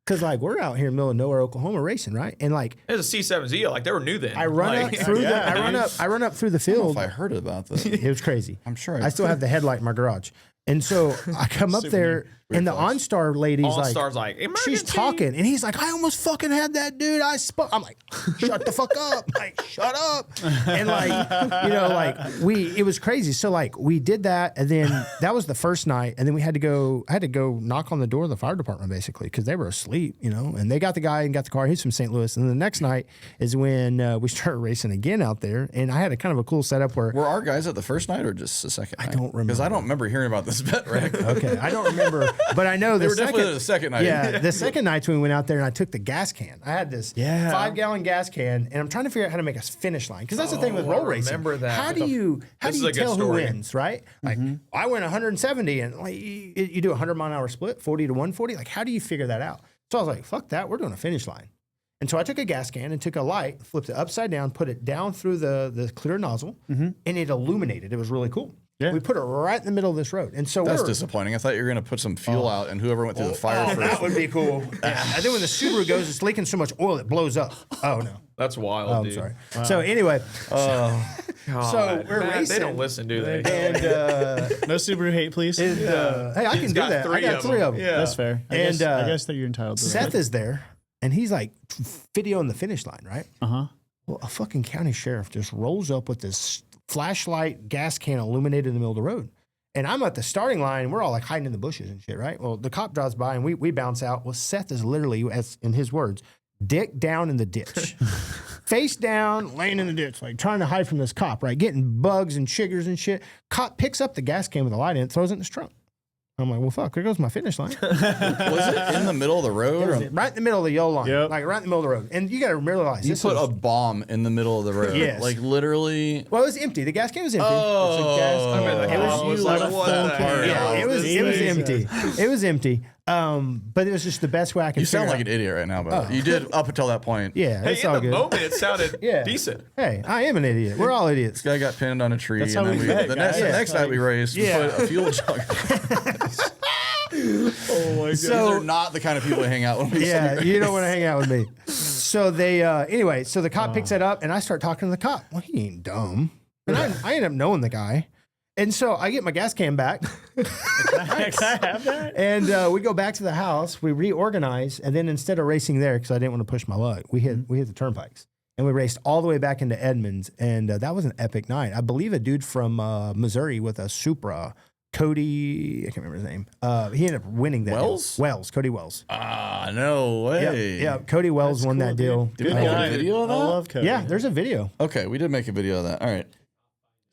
Because, like, we're out here in the middle of nowhere, Oklahoma racing, right? And, like, It was a C7Z. Like they were new then. I run Like- up through Yeah, the, I run up through the I don't know field. if I heard about this. It was crazy. I'm sure I still have the headlight in my garage. And so I come up there, and the OnStar lady's All like, Stars like she's emergency. talking, and he's like, I almost fucking had that dude. I'm like, shut the fuck up. Like, shut up. And like, it was crazy. So like we did that, and then that was the first night, and then I had to go knock on the door of the fire department basically because they were asleep, and they got the guy and got the car. He's from St. Louis. And then the next night is when we started racing again out there, and I had a kind of a cool setup where Were our guys at the first night or just the second night? don't remember. Because I don't remember hearing about this this bet, Rick. Okay, I don't remember, but I know They the were definitely there second. the second night. Yeah, the second night when we went out there and I took the gas can. I had this 5-gallon gas can, and I'm trying to figure out how to make a finish line because that's the thing with roll racing. remember that. How do you This is a good tell who story. wins, right? Like I went 170, and like you do a 100-mile-an-hour split, 40 to 140. Like how do you figure that out? So I was like, fuck that, we're doing a finish line. And so I took a gas can and took a light, flipped it upside down, put it down through the clear nozzle, and it illuminated. It was really cool. Yeah. We put it right in the middle of this road. And so That's disappointing. I thought you were going to put some fuel out, and whoever went through the fire that first. would be cool. And then when the Subaru goes, it's leaking so much oil it blows up. Oh no. That's wild, Oh, I'm dude. sorry. So anyway, so we're Man, racing. They don't listen, do they? And No Subaru hate, please. hey, I can do got that. I 3 got of 3 of them. Yeah. That's fair. I And, guess that you're entitled to Seth is there, and he's like videoing the finish line, right? that. Well, a fucking county sheriff just rolls up with this flashlight gas can illuminated in the middle of the road. And I'm at the starting line. We're all like hiding in the bushes and shit, right? Well, the cop drives by and we bounce out. Well, Seth is literally, as in his words, dick down in the ditch, face down, laying in the ditch, like trying to hide from this cop, right? Getting bugs and chiggers and shit. Cop picks up the gas can with a light in it, throws it in his trunk. I'm like, well, fuck, there goes my finish line. Was it in the middle of the road? Or Right in the middle of the yellow line, Yep. like right in the middle of the road. And you got to realize you this put was, a bomb in the middle of the road. Yes. Like literally. well, it was empty. The gas can was empty. Oh. It's a gas I bet the It was- cop was you like, let what that the part hell? out. it was empty. It was empty. But it was just the best way I could. You sound figure like out. an idiot right now, but you did up until that point. Yeah, Hey, it's in all the good. moment, it sounded Yeah. decent. Hey, I am an idiot. We're all idiots. This guy got pinned on a tree, That's and how then we we, met, the guys. next night we raced. Yeah. We put a fuel jug. Oh my These are not the kind of people we hang out with. Yeah, you don't want to hang out with me. So they anyway. So the cop picks it up, and I start talking to the cop. Well, he ain't dumb, and I end up knowing the guy. And so I get my gas can back, Can I have that? and we go back to the house. We reorganize, and then instead of racing there, because I didn't want to push my luck, we hit the turnpikes, and we raced all the way back into Edmonds, and that was an epic night. I believe a dude from Missouri with a Supra, Cody, I can't remember his name. He ended up winning that. Wells? Deal. Wells, Cody Wells. Ah, no way. Yeah, Cody Wells won that deal. Did we Good make guy. a video of I that? love Cody. Yeah, there's a video. Okay, we did make a video of that. All right.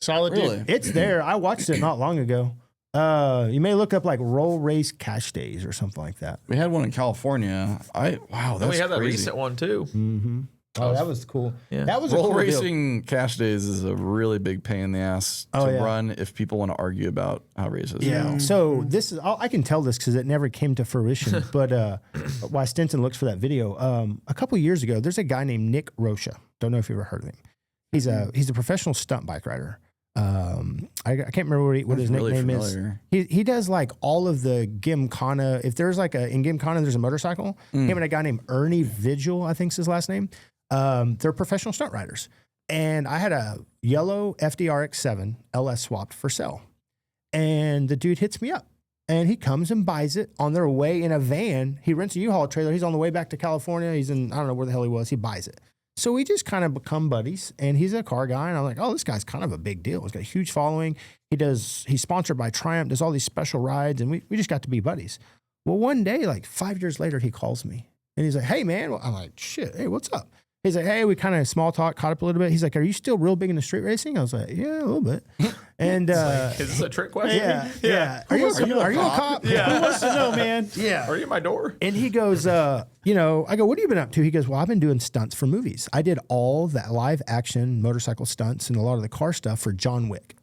Solid Really? dude. It's there. I watched it not long ago. You may look up like Roll Race Cash Days or something like that. We had one in California. Wow, that's we had that crazy. recent one too. Mm-hmm. Oh, that was cool. Yeah. That was a Roll cool deal. racing cash days is a really big pain in the ass Oh, to yeah. run if people want to argue about how races Yeah. go. So this is I can tell this because it never came to fruition. But why Stinson looks for that video? A couple years ago, there's a guy named Nick Rocha. Don't know if you've ever heard of him. He's a professional stunt bike rider. I can't remember what his Really nickname familiar. is. He does like all of the Gymkhana. If there's like in Gymkhana, there's a motorcycle. Him and a guy named Ernie Vigil, I think's his last name. They're professional stunt riders. And I had a yellow FDRX 7 LS swapped for sale. And the dude hits me up. And he comes and buys it on their way in a van. He rents a U-Haul trailer. He's on the way back to California. He's in, I don't know where the hell he was. He buys it. So we just kind of become buddies. And he's a car guy. And I'm like, oh, this guy's kind of a big deal. He's got a huge following. He's sponsored by Triumph, does all these special rides. And we just got to be buddies. Well, one day, like 5 years later, he calls me. And he's like, hey, man. Well, I'm like, shit. Hey, what's up? He's like, hey, we kind of small talk, caught up a little bit. He's like, are you still real big into street racing? I was like, yeah, a little bit. And Is this a trick question? yeah. Are you a cop? Yeah. Who wants to know, man? Yeah. Are you at my door? And he goes, I go, what have you been up to? He goes, well, I've been doing stunts for movies. I did all that live action motorcycle stunts and a lot of the car stuff for John Wick.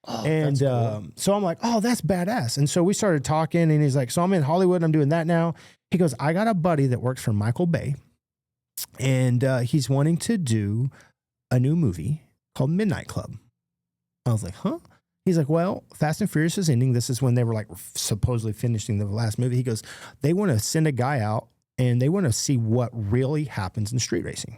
And so I'm like, oh, that's badass. And so we started talking, and he's like, so I'm in Hollywood, and I'm doing that now. He goes, I got a buddy that works for Michael Bay, and he's wanting to do a new movie called Midnight Club. I was like, huh? He's like, well, Fast and Furious is ending. This is when they were like supposedly finishing the last movie. He goes, they want to send a guy out, and they want to see what really happens in street racing.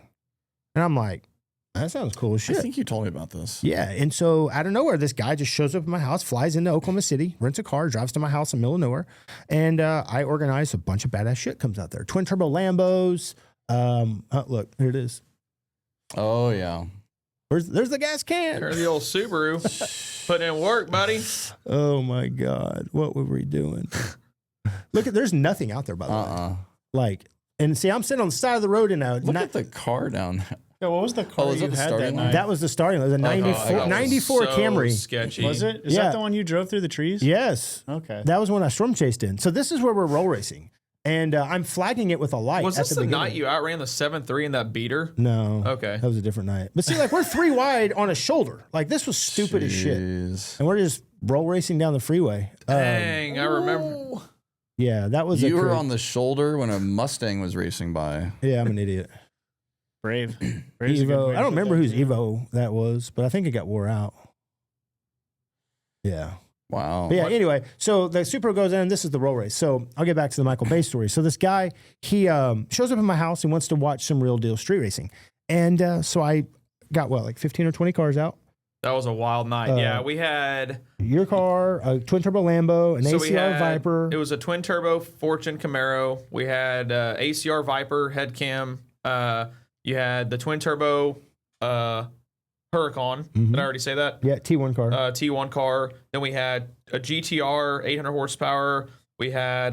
And I'm like, that sounds cool as I shit. think you told me about this. Yeah. And so out of nowhere, this guy just shows up at my house, flies into Oklahoma City, rents a car, drives to my house in the middle of nowhere. And I organize a bunch of badass shit comes out there. Twin turbo Lambos. Look, here it is. Oh, yeah. There's the gas can. There's the old Subaru putting in work, buddy. Oh my God. What were we doing? Look, there's nothing out there, by the way. Like, and see, I'm sitting on the side of the road in a Look at the car down there. Yeah, what was the car was you that the had starting that line? night? That was the starting. It was a 94 so Camry. Sketchy. Was it? Is Yeah. that the one you drove through the trees? Yes. Okay. That was when I storm chased in. So this is where we're roll racing. And I'm flagging it with a light. Was at this the the beginning. night you outran the 7.3 in that beater? No. Okay. That was a different night. But see, like, we're 3 wide on a shoulder. Like, this was stupid as shit. Jeez. And we're just roll racing down the freeway. Dang, I remember. Yeah, that was You were on the shoulder when a Mustang was racing by. Yeah, I'm an idiot. Brave. Brave's a good Evo. way I to don't put remember that, whose too. Evo that was, but I think it got wore out. Yeah. Wow. But yeah, anyway, so the Supra goes in, this is the roll race. So I'll get back to the Michael Bay story. So this guy, he shows up in my house and wants to watch some real deal street racing. And so I got, like 15 or 20 cars out. That was a wild night. Yeah, we had Your car, a twin turbo Lambo, an so we ACR had- Viper. It was a twin turbo Fortune Camaro. We had ACR Viper head cam. You had the twin turbo Huracan. Did I already say that? Yeah, T1 car. T1 car. Then we had a GTR 800 horsepower. We had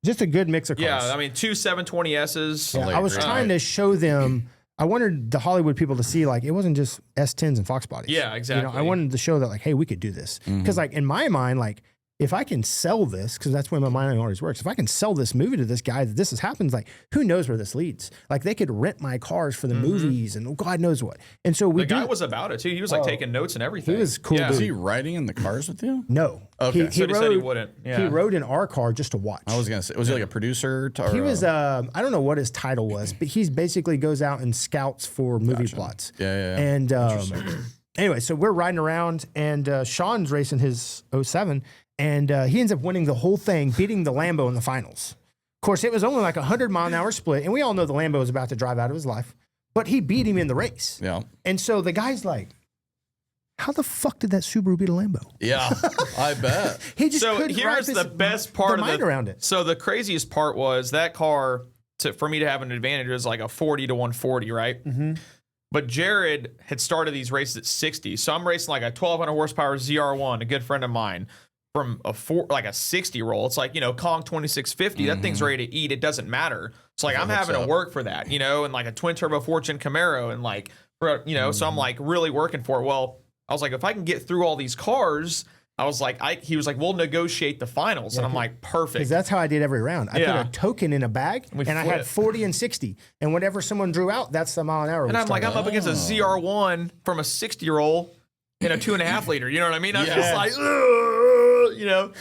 Just a good mix of cars. yeah, I mean 2 720Ss. Yeah, I was Great. trying to show them. I wanted the Hollywood people to see, like, it wasn't just S10s and Fox bodies. Yeah, exactly. You know, I wanted to show that, like, hey, we could do this. Because, like, in my mind, like, if I can sell this, because that's where my mind always works, if I can sell this movie to this guy that this has happened, like, who knows where this leads? Like, they could rent my cars for the movies and God knows what. And so we The guy was about it too. He was like taking notes and everything. He was cool Yeah. Was he riding in the cars with you? No. Okay. So he said he wouldn't. Yeah. He rode in our car just to watch. I was gonna say, was he like a producer? He was, I don't know what his title was, but he's basically goes out and scouts for movie plots. Yeah. And anyway, so we're riding around, and Sean's racing his 07, and he ends up winning the whole thing, beating the Lambo in the finals. Of course, it was only like a 100-mile-an-hour split, and we all know the Lambo was about to drive out of his life, but he beat him in the race. Yeah. And so the guy's like, how the fuck did that Subaru beat a Lambo? Yeah. I bet. He just So couldn't wrap here's his the best part of mind around it. So the craziest part was that car for me to have an advantage was like a 40 to 140, right? Mm-hmm. But Jared had started these races at 60, so I'm racing like a 1200 horsepower ZR1, a good friend of mine, from a 60 roll. It's like, Kong 2650. That thing's ready to eat. It doesn't matter. It's like I'm having to work for that, and like a twin turbo Fortune Camaro, and like, so I'm like really working for it. Well, I was like, if I can get through all these cars, I was like, he was like, we'll negotiate the finals. And I'm like, perfect. Because that's how I did every round. I put a token in a bag, and I had 40 and 60. And whatever someone drew out, that's the mile an hour. And I'm like, I'm up against a ZR1 from a 60-year-old in a 2.5 liter. You know what I mean? I was just like, ugh,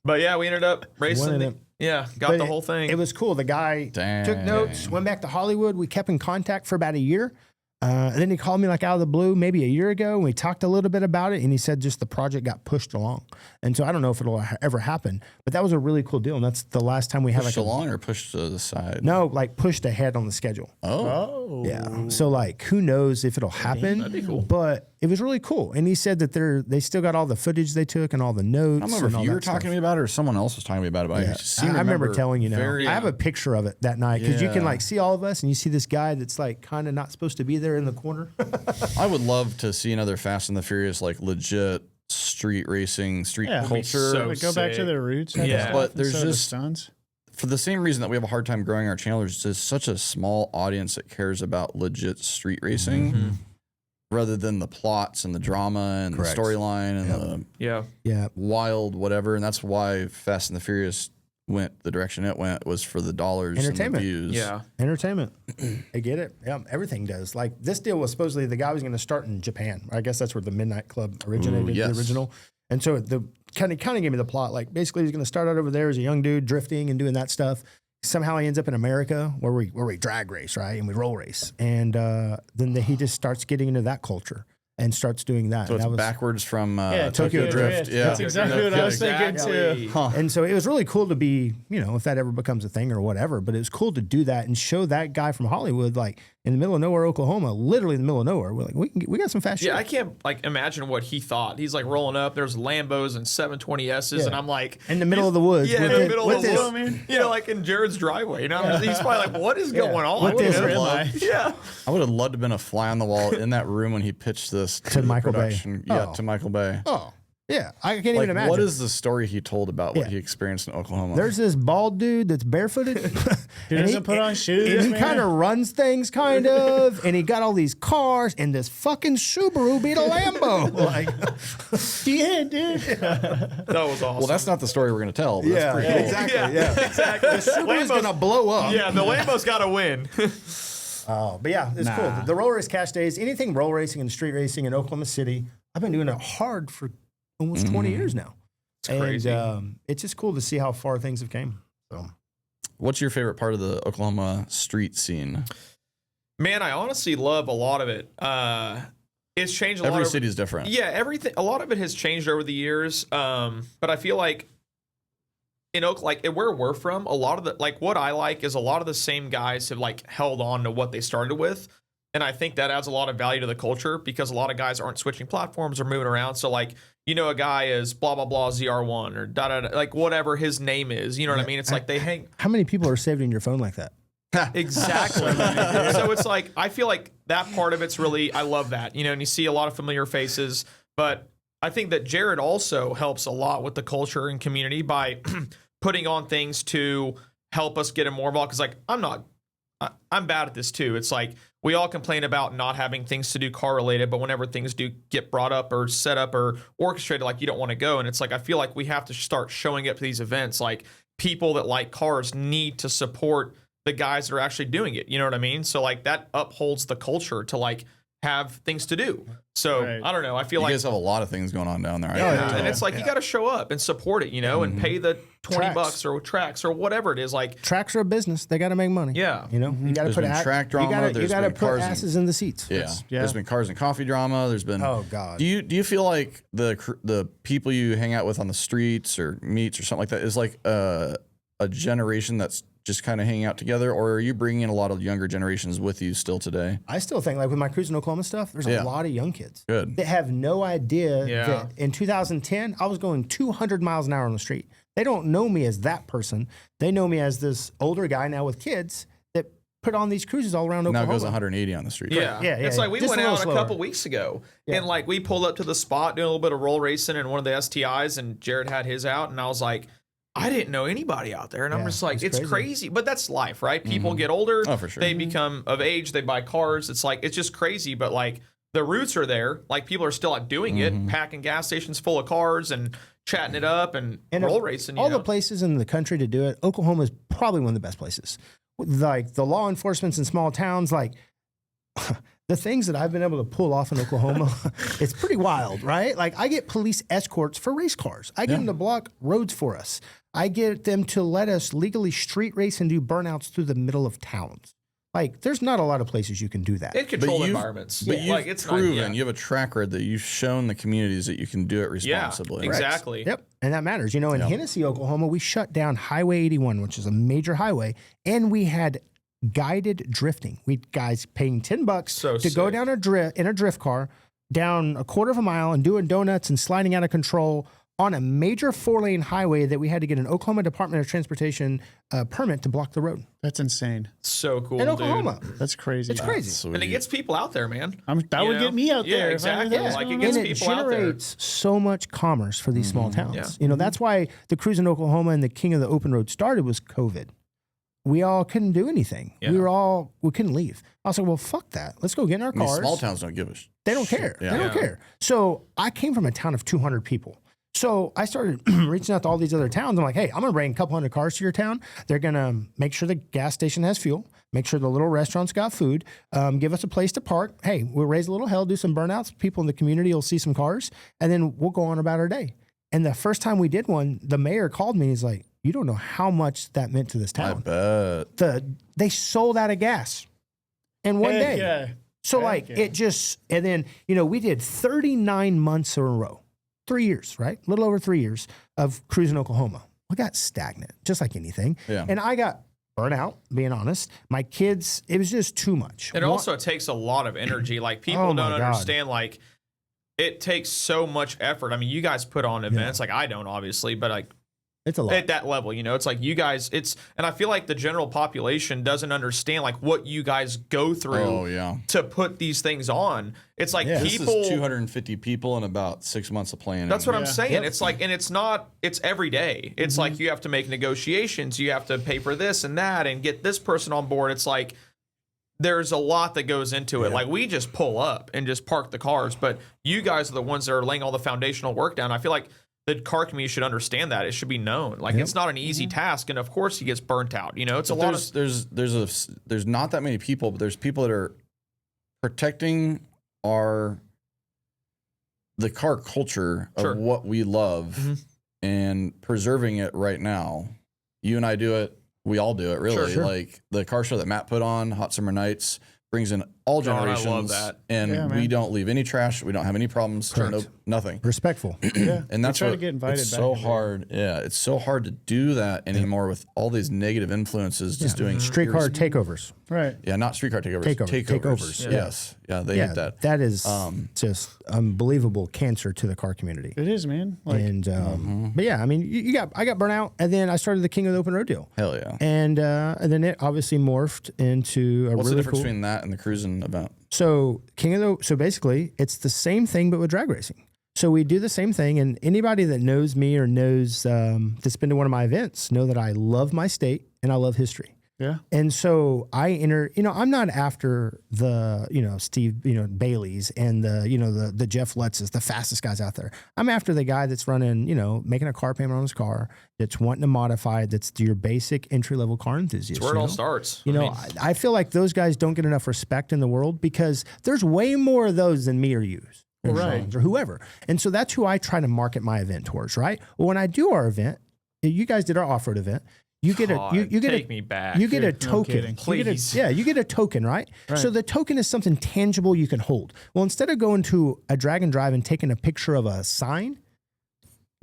But yeah, we ended up racing. Winning it. Got But the whole thing. It was cool. The guy took notes, went back to Hollywood. We kept in contact for about a year. And then he called me like out of the blue maybe a year ago, and we talked a little bit about it, and he said just the project got pushed along. And so I don't know if it'll ever happen, but that was a really cool deal. And that's the last time we had Pushed like along or pushed to the side? no, like pushed ahead on the schedule. Oh. Yeah. So like, who knows if it'll happen? That'd be cool. But it was really cool. And he said that they still got all the footage they took and all the notes. I don't remember and all if you that were talking stuff. to me about it or someone else was talking to me about it. But I remember telling you now. very- I have a picture of it that night because you can Yeah. like see all of us and you see this guy that's like kind of not supposed to be there in the corner. I would love to see another Fast and the Furious, like legit street racing, street Yeah, it'd be culture. so Like, go back to sick. their roots. Yeah. But there's instead of the just- stunts. For the same reason that we have a hard time growing our channel, there's just such a small audience that cares about legit street racing rather than the plots and the drama and Correct. the storyline and the yeah. Yeah. wild whatever. And that's why Fast and the Furious went the direction it went, was for the dollars and the Entertainment. views. Yeah. Entertainment. I get it. Yeah, everything does. Like this deal was supposedly the guy was going to start in Japan. I guess that's where the Midnight Club originated, yes. the original. And so the kind of gave me the plot. Like basically he's going to start out over there as a young dude drifting and doing that stuff. Somehow he ends up in America where we drag race, right? And we roll race. And then he just starts getting into that culture and starts doing that. So And it's that was, backwards from Yeah, Tokyo Drift. Yeah. That's exactly what I was thinking too. And so it was really cool to be, if that ever becomes a thing or whatever, but it was cool to do that and show that guy from Hollywood, like in the middle of nowhere, Oklahoma, literally in the middle of nowhere. We're like, we got some fast shit. Yeah, I can't like imagine what he thought. He's like rolling up. There's Lambos and 720Ss, and I'm like In the middle of the woods. Yeah, in with the it- middle with of the this- woods. Like in Jared's driveway. He's probably like, what is going on? With this- You know? Real life. Yeah. I would have loved to have been a fly on the wall in that room when he pitched this To Michael Bay. production. Yeah, Oh. to Michael Bay. Oh, Yeah, I can't even imagine. What is the story he told about what Yeah. he experienced in Oklahoma? There's this bald dude that's barefooted. He doesn't put on shoes. And he man. kind of runs things, kind of. And he got all these cars, and this fucking Subaru beat a Lambo. Like, yeah, dude. That was awesome. well, that's not the story we're going to tell. But that's pretty cool. exactly. Yeah. exactly. The Subaru's gonna blow up. Yeah, the Lambo's got to win. Oh, but yeah, it's cool. The roll race cash days, anything roll racing and street racing in Oklahoma City, I've been doing it hard for almost 20 years now. It's crazy. And it's just cool to see how far things have came. So What's your favorite part of the Oklahoma street scene? Man, I honestly love a lot of it. It's changed a lot. Every city's different. Yeah, everything. A lot of it has changed over the years. But I feel like in where we're from, a lot of the what I like is a lot of the same guys have held on to what they started with, and I think that adds a lot of value to the culture because a lot of guys aren't switching platforms or moving around. So a guy is blah blah blah ZR1 or da da da, whatever his name is. You know what I mean? It's they hang. how many people are saved in your phone like that? Exactly. So it's I feel like that part of it's really, I love that, and you see a lot of familiar faces, but I think that JROD also helps a lot with the culture and community by putting on things to help us get more involved. Cause I'm bad at this too. It's we all complain about not having things to do car related, but whenever things do get brought up or set up or orchestrated, you don't want to go. And it's I feel like we have to start showing up to these events. People that like cars need to support the guys that are actually doing it. You know what I mean? So that upholds the culture to have things to do. So Right. I don't know. I feel You like guys have a lot of things going on down there. yeah, and it's you got to show up and support it, and pay the $20 Tracks. or tracks or whatever it is. Tracks are a business. They got to make money. Yeah. You got to There's put been track drama, You there's got to been put cars and- asses in the seats. Yeah. Yeah. There's been cars and coffee drama. There's been. Oh God. Do you feel like the people you hang out with on the streets or meets or something like that is a generation that's just kind of hanging out together, or are you bringing in a lot of younger generations with you still today? I still think with my cruising Oklahoma stuff, there's Yeah. a lot of young kids Good. that have no idea Yeah. that in 2010 I was going 200 miles an hour on the street. They don't know me as that person. They know me as this older guy now with kids that put on these cruises all around Now it Oklahoma. goes 180 on the street. Yeah. Yeah, It's yeah. we Just went a little out a slower. couple weeks ago Yeah. and we pulled up to the spot doing a little bit of roll racing and one of the STIs and JROD had his out and I was I didn't know anybody out there. And I'm Yeah, just it's it's crazy. crazy. But that's life, right? People get older. Oh, for sure. They become of age. They buy cars. It's it's just crazy. But the roots are there. People are still out doing it, packing gas stations full of cars and chatting it up and roll racing. All the places in the country to do it, Oklahoma is probably one of the best places. The law enforcement's in small towns, the things that I've been able to pull off in Oklahoma, it's pretty wild, right? I get police escorts for race cars. I get them to block roads for us. I get them to let us legally street race and do burnouts through the middle of towns. There's not a lot of places you can do that. in controlled environments. But you've it's proven, not, you have a track record that you've shown the communities that you can do it responsibly. Yeah, exactly. Yep. And that matters. In Hennessy, Oklahoma, we shut down Highway 81, which is a major highway, and we had guided drifting. We guys paying $10 So to go sick. down in a drift car down a quarter of a mile and doing donuts and sliding out of control on a major 4-lane highway that we had to get an Oklahoma Department of Transportation permit to block the road. That's insane. So cool, In dude. Oklahoma. That's crazy. It's crazy. Sweet. And it gets people out there, man. That You would know? get me out Yeah, there. exactly. If I Like, it was gets And it people out there. generates so much commerce for these small towns. Yeah. That's why the cruise in Oklahoma and the king of the open road started was COVID. We all couldn't do anything. Yeah. We couldn't leave. I was like, well, fuck that. Let's go get in our These cars. small towns don't give a shit. They don't care. Yeah. They don't Yeah. care. So I came from a town of 200 people. So I started reaching out to all these other towns. I'm like, hey, I'm going to bring a couple hundred cars to your town. They're going to make sure the gas station has fuel, make sure the little restaurants got food, give us a place to park. Hey, we'll raise a little hell, do some burnouts. People in the community will see some cars, and then we'll go on about our day. And the first time we did one, the mayor called me. He's like, you don't know how much that meant to this I town. bet. They sold out of gas in one day. Yeah. So Heck yeah. it just, and then, we did 39 months in a row, 3 years, right? A little over 3 years of cruising Oklahoma. We got stagnant, just like anything. Yeah. And I got burnt out, being honest. My kids, it was just too much. It also takes a lot of energy. People Oh my don't God. understand, it takes so much effort. I mean, you guys put on events. I don't, obviously, but It's a lot. At that level, it's like you guys, and I feel like the general population doesn't understand like what you guys go through to put these things on. It's like people. This is 250 people in about 6 months of planning. That's what I'm saying. It's like, and it's every day. It's like you have to make negotiations. You have to pay for this and that and get this person on board. It's like, there's a lot that goes into it. Like we just pull up and just park the cars, but you guys are the ones that are laying all the foundational work down. I feel like the car community should understand that. It should be known. Like it's not an easy task, and of course he gets burnt out. It's a lot of there's not that many people, but there's people that are protecting the car culture of what we love and preserving it right now. You and I do it. We all do it, really. Like the car show that Matt put on, Hot Summer Nights, brings in all generations. I love that. And we don't leave any trash. We don't have any problems. Nothing. Respectful. And that's try what to get invited it's back so hard. Yeah, it's so hard to do that anymore with all these negative influences. Just doing streetcar takeovers. Right. Yeah, not streetcar takeovers. Takeovers. Yes. Yeah, they hate that. That is just unbelievable cancer to the car community. It is, man. But yeah, I mean, I got burnt out, and then I started the King of the Open Road deal. Hell yeah. And then it obviously morphed into What's really the difference cool. between that and the cruising event? So so basically, it's the same thing but with drag racing. So we do the same thing, and anybody that knows me or knows that's been to one of my events know that I love my state and I love history. Yeah. And so I'm not after the, Steve, Bailey's and the Jeff Lutz's, the fastest guys out there. I'm after the guy that's running, making a car payment on his car, that's wanting to modify, that's your basic entry-level car enthusiast. That's where it all starts. I feel like those guys don't get enough respect in the world because there's way more of those than me or you. Or whoever. And so that's who I try to market my event towards, right? Well, when I do our event, you guys did our off-road event. You get take me back. You get a token. No please. You get a token, right? So the token is something tangible you can hold. Well, instead of going to a drag and drive and taking a picture of a sign,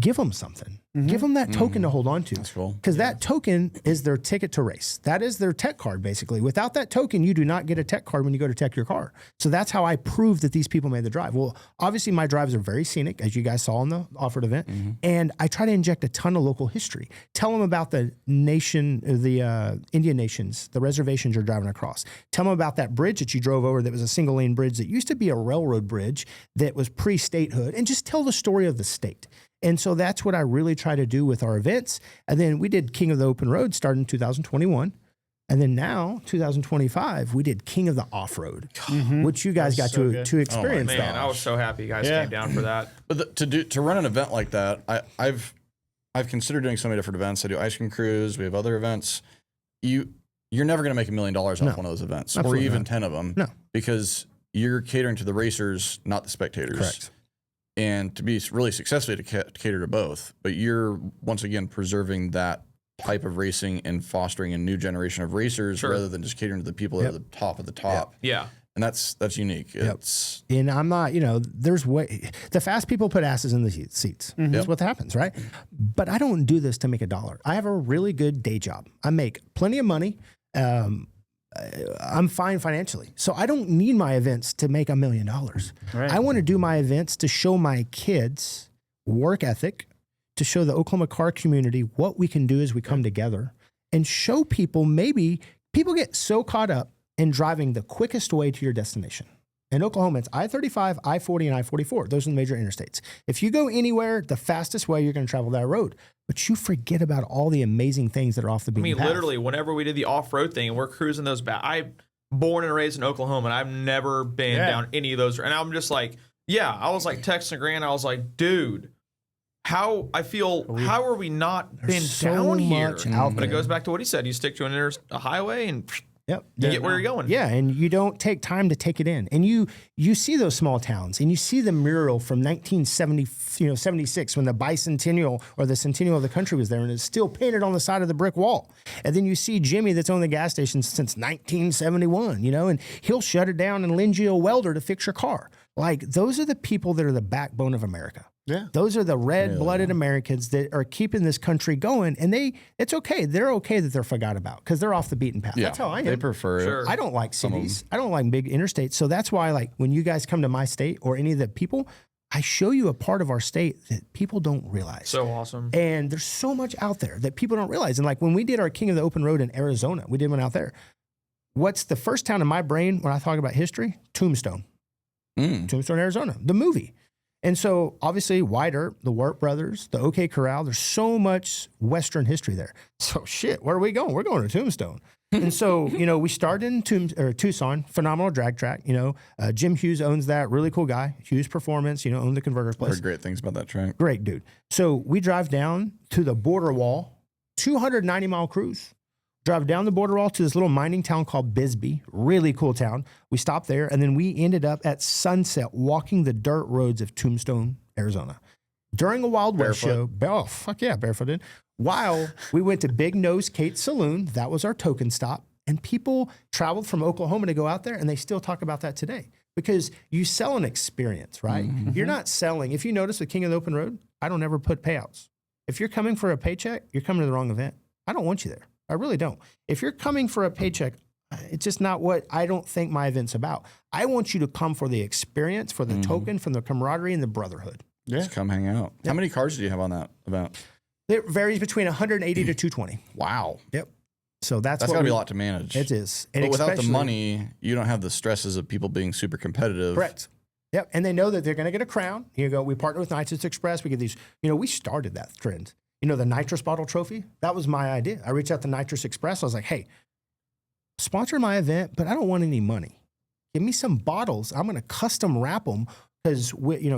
give them something. Give them that token to hold on to. That's cool. Because that token is their ticket to race. That is their tech card, basically. Without that token, you do not get a tech card when you go to tech your car. So that's how I prove that these people made the drive. Well, obviously my drives are very scenic, as you guys saw in the Offroad event. And I try to inject a ton of local history. Tell them about the Indian nations, the reservations you're driving across. Tell them about that bridge that you drove over that was a single lane bridge that used to be a railroad bridge that was pre-statehood, and just tell the story of the state. And so that's what I really try to do with our events. And then we did King of the Open Road starting in 2021. And then now, 2025, we did King of the Off-Road, which you guys got to experience. Oh man, I was so happy you guys came down for that. But to run an event like that, I've considered doing so many different events. I do ice cream cruise. We have other events. You're never going to make $1 million off one of those events, or even 10 of them, because you're catering to the racers, not the spectators. Correct. And to be really successful, to cater to both. But you're, once again, preserving that type of racing and fostering a new generation of racers rather than just catering to the people that are the top of the top. Yeah. And that's unique. It's and I'm not, the fast people put asses in the seats. That's what happens, right? But I don't do this to make $1. I have a really good day job. I make plenty of money. I'm fine financially. So I don't need my events to make $1 million. Right. I want to do my events to show my kids work ethic, to show the Oklahoma car community what we can do as we come together, and show people, maybe people get so caught up in driving the quickest way to your destination. In Oklahoma, it's I-35, I-40, and I-44. Those are the major interstates. If you go anywhere, the fastest way, you're going to travel that road. But you forget about all the amazing things that are off the beaten path. Literally, whenever we did the off-road thing and we're cruising those back, I'm born and raised in Oklahoma, and I've never been down any of those. And I'm just like, I was like texting Grant. I was like, dude, how are we not been down here? But it goes back to what he said. You stick to a highway and you get where you're going. Yeah, and you don't take time to take it in. And you see those small towns, and you see the mural from 1976 when the bicentennial or the centennial of the country was there, and it's still painted on the side of the brick wall. And then you see Jimmy that's owned the gas station since 1971, and he'll shut it down and lend you a welder to fix your car. Like, those are the people that are the backbone of America. Yeah. Those are the red-blooded Americans that are keeping this country going, and it's okay. They're okay that they're forgot about because they're off the beaten path. That's how I am. They prefer it. I don't like cities. I don't like big interstates. So that's why, like, when you guys come to my state or any of the people, I show you a part of our state that people don't realize. So awesome. And there's so much out there that people don't realize. And like when we did our King of the Open Road in Arizona, we did one out there. What's the first town in my brain when I talk about history? Tombstone. Tombstone, Arizona, the movie. And so obviously White Earp, the Warp Brothers, the OK Corral, there's so much Western history there. So shit, where are we going? We're going to Tombstone. And so, we started in Tucson, phenomenal drag track. Jim Hughes owns that, really cool guy. Hughes Performance, owned the converters place. Heard great things about that track. Great dude. So we drive down to the border wall, 290-mile cruise. Drive down the border wall to this little mining town called Bisbee, really cool town. We stopped there, and then we ended up at sunset walking the dirt roads of Tombstone, Arizona. During a Wild West show, oh, fuck yeah, barefooted. While we went to Big Nose Kate's Saloon, that was our token stop, and people traveled from Oklahoma to go out there, and they still talk about that today because you sell an experience, right? You're not selling. If you notice with King of the Open Road, I don't ever put payouts. If you're coming for a paycheck, you're coming to the wrong event. I don't want you there. I really don't. If you're coming for a paycheck, it's just not what I don't think my event's about. I want you to come for the experience, for the token, from the camaraderie and the brotherhood. Yeah. Just come hang out. How many cars do you have on that event? It varies between 180 to 220. Wow. Yep. So that's got to be a lot to manage. It is. And but without the money, you don't have the stresses of people being super competitive. Correct. Yep. And they know that they're going to get a crown. Here you go. We partner with Nitrous Express. We get these, we started that trend. The nitrous bottle trophy, that was my idea. I reached out to Nitrous Express. I was like, hey, sponsor my event, but I don't want any money. Give me some bottles. I'm going to custom wrap them because,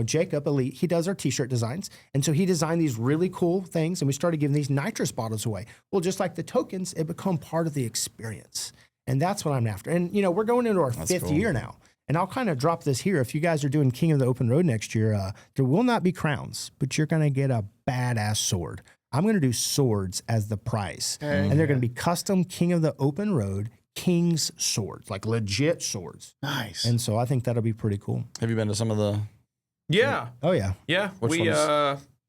Jacob Elite, he does our T-shirt designs. And so he designed these really cool things, and we started giving these nitrous bottles away. Well, just like the tokens, it become part of the experience. And that's what I'm after. And, we're going into our fifth year now. And I'll kind of drop this here. If you guys are doing King of the Open Road next year, there will not be crowns, but you're going to get a badass sword. I'm going to do swords as the prize. And they're going to be custom King of the Open Road King's swords, like legit swords. Nice. And so I think that'll be pretty cool. Have you been to some of the... Yeah. Oh, yeah. Yeah. Which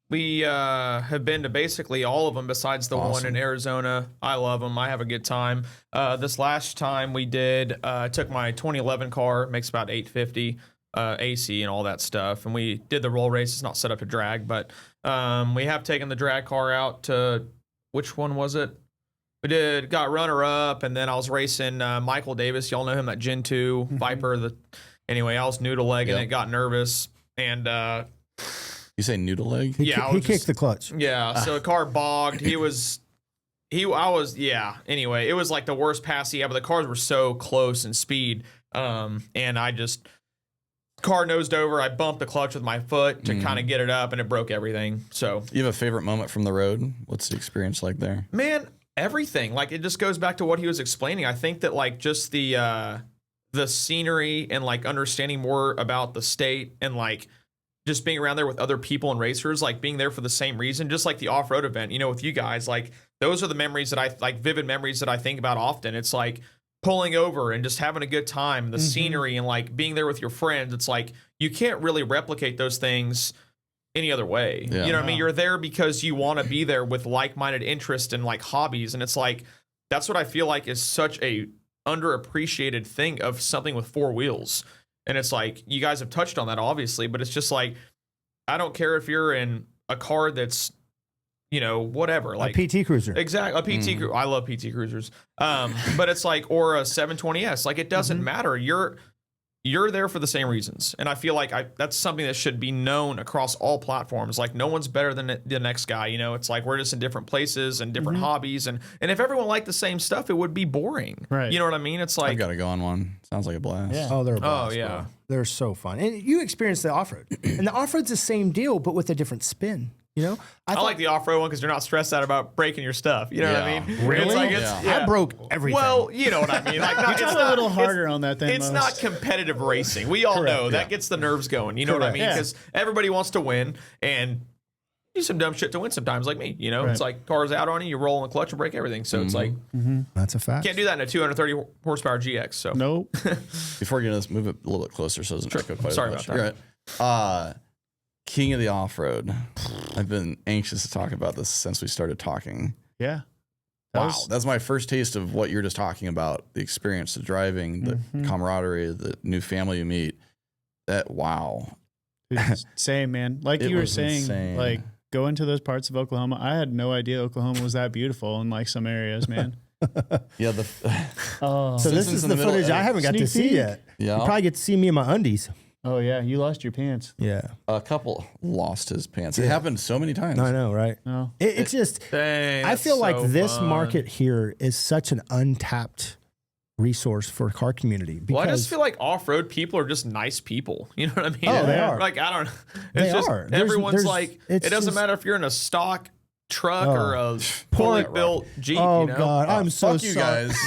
We have been to basically all of them besides the one in Arizona. I love them. I have a good time. This last time we did, took my 2011 car, makes about 850 AC and all that stuff. And we did the roll race. It's not set up to drag, but we have taken the drag car out to, which one was it? We got runner up, and then I was racing Michael Davis. Y'all know him, that Gen 2 Viper. Anyway, I was noodle legging it, got nervous, and you say noodle leg? He kicked the clutch. Yeah, so the car bogged. Anyway, it was like the worst pass he had, but the cars were so close in speed. And car nosed over. I bumped the clutch with my foot to kind of get it up, and it broke everything. So, you have a favorite moment from the road? What's the experience like there? Man, everything. Like, it just goes back to what he was explaining. I think that like just the scenery and like understanding more about the state and like just being around there with other people and racers, like being there for the same reason, just like the off-road event, with you guys, like those are the memories that I like, vivid memories that I think about often. It's like pulling over and just having a good time, the scenery and like being there with your friends. It's like, you can't really replicate those things any other way. Yeah. You know what I mean? You're there because you want to be there with like-minded interest and like hobbies. And it's like, that's what I feel like is such a underappreciated thing of something with four wheels. And it's like, you guys have touched on that, obviously, but it's just like, I don't care if you're in a car that's, whatever. Like a PT Cruiser. Exactly. A PT Cruiser. I love PT Cruisers. But it's like, or a 720S. Like, it doesn't matter. You're there for the same reasons. And I feel like that's something that should be known across all platforms. Like, no one's better than the next guy. It's like, we're just in different places and different hobbies. And if everyone liked the same stuff, it would be boring. Right. You know what I mean? It's like, I've got to go on one. Sounds like a blast. Yeah. Oh, they're a blast. Oh, yeah. Bro. They're so fun. And you experience the off-road. And the off-road's the same deal, but with a different spin. I like the off-road one because you're not stressed out about breaking your stuff. You know what I mean? Really? It's like, I broke everything. Well, you know what I mean. Like, You try a little harder on that than It's most. not competitive racing. We all know that gets the nerves going. You know what I mean? Yeah. Because everybody wants to win and do some dumb shit to win sometimes, like me. It's like cars out on you, you roll in the clutch and break everything. So it's like, that's a fact. can't do that in a 230 horsepower GX. So Nope. Before you get this, move it a little bit closer so it doesn't echo quite as Sorry much. about that. You're right. King of the off-road. I've been anxious to talk about this since we started talking. Yeah. That's my first taste of what you're just talking about. The experience, the driving, the camaraderie, the new family you meet. Dude, Same, man. Like It you were was saying, insane. like going to those parts of Oklahoma. I had no idea Oklahoma was that beautiful in like some areas, man. Yeah, Oh, So this Simpsons is in the the middle footage of- I haven't got to Sneak see peek. yet. Yeah. You probably get to see me in my undies. oh yeah, you lost your pants. Yeah. a couple lost his pants. It happened so many times. I know, right? No. It's just, Dang, I that's feel like so this fun. market here is such an untapped resource for car community. Because Well, I just feel like off-road people are just nice people. You know what I mean? Oh, they are. Like, I don't know. They It's just, are. There's- everyone's like, it's it doesn't just- matter if you're in a stock truck or a Poor- fully built Jeep, oh you know? God, I'm so Fuck you sorry. guys.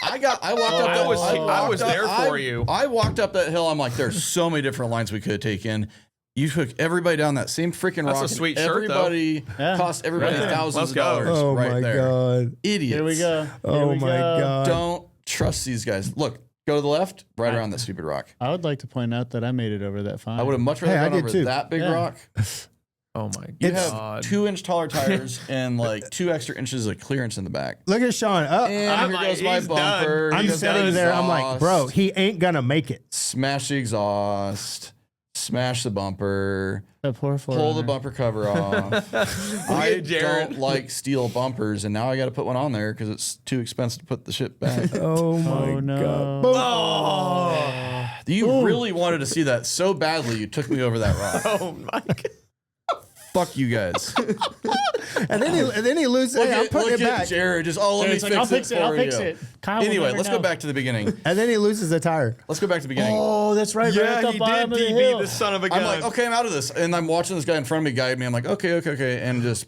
I walked up. I that- was- I walked was up- there for you. I walked up that hill. I'm like, there's so many different lines we could have taken. You took everybody down that same freaking That's rock. a and sweet shirt, though. everybody Yeah. cost everybody Right. thousands Let's of go. dollars Oh right my there. God. Idiots. Here we go. Here Oh we my go. God. Don't trust these guys. Look, go to the left, right around that stupid rock. I would like to point out that I made it over that fine. I would have much rather Hey, I gone did over too. that big Yeah. rock. Oh my You God. have 2-inch taller tires and like 2 extra inches of clearance in the back. Look at Sean. Oh, And I'm here like, goes my he's done. bumper. I'm Here goes sitting my there. I'm like, exhaust. bro, he ain't gonna make it. Smash the exhaust. Smash the bumper. that poor Pull the bumper cover off. I Jared. don't like steel bumpers, and now I got to put one on there because it's too expensive to put the shit back. Oh my Oh no. God. Boom. Oh, You really wanted to see that so badly, you took me over that rock. oh my God. Fuck you guys. And then he loses. Hey, I'm putting it back. Jared. Just let me It's like, fix I'll it fix it. for I'll you. fix it. Kyle will Anyway, never let's know. go back to the beginning. And then he loses the tire. Let's go back to the beginning. Oh, that's right. right Yeah, at the he bottom did of the DB hill. the son of a gun. I'm like, okay, I'm out of this. And I'm watching this guy in front of me guide me. I'm like, okay. And just,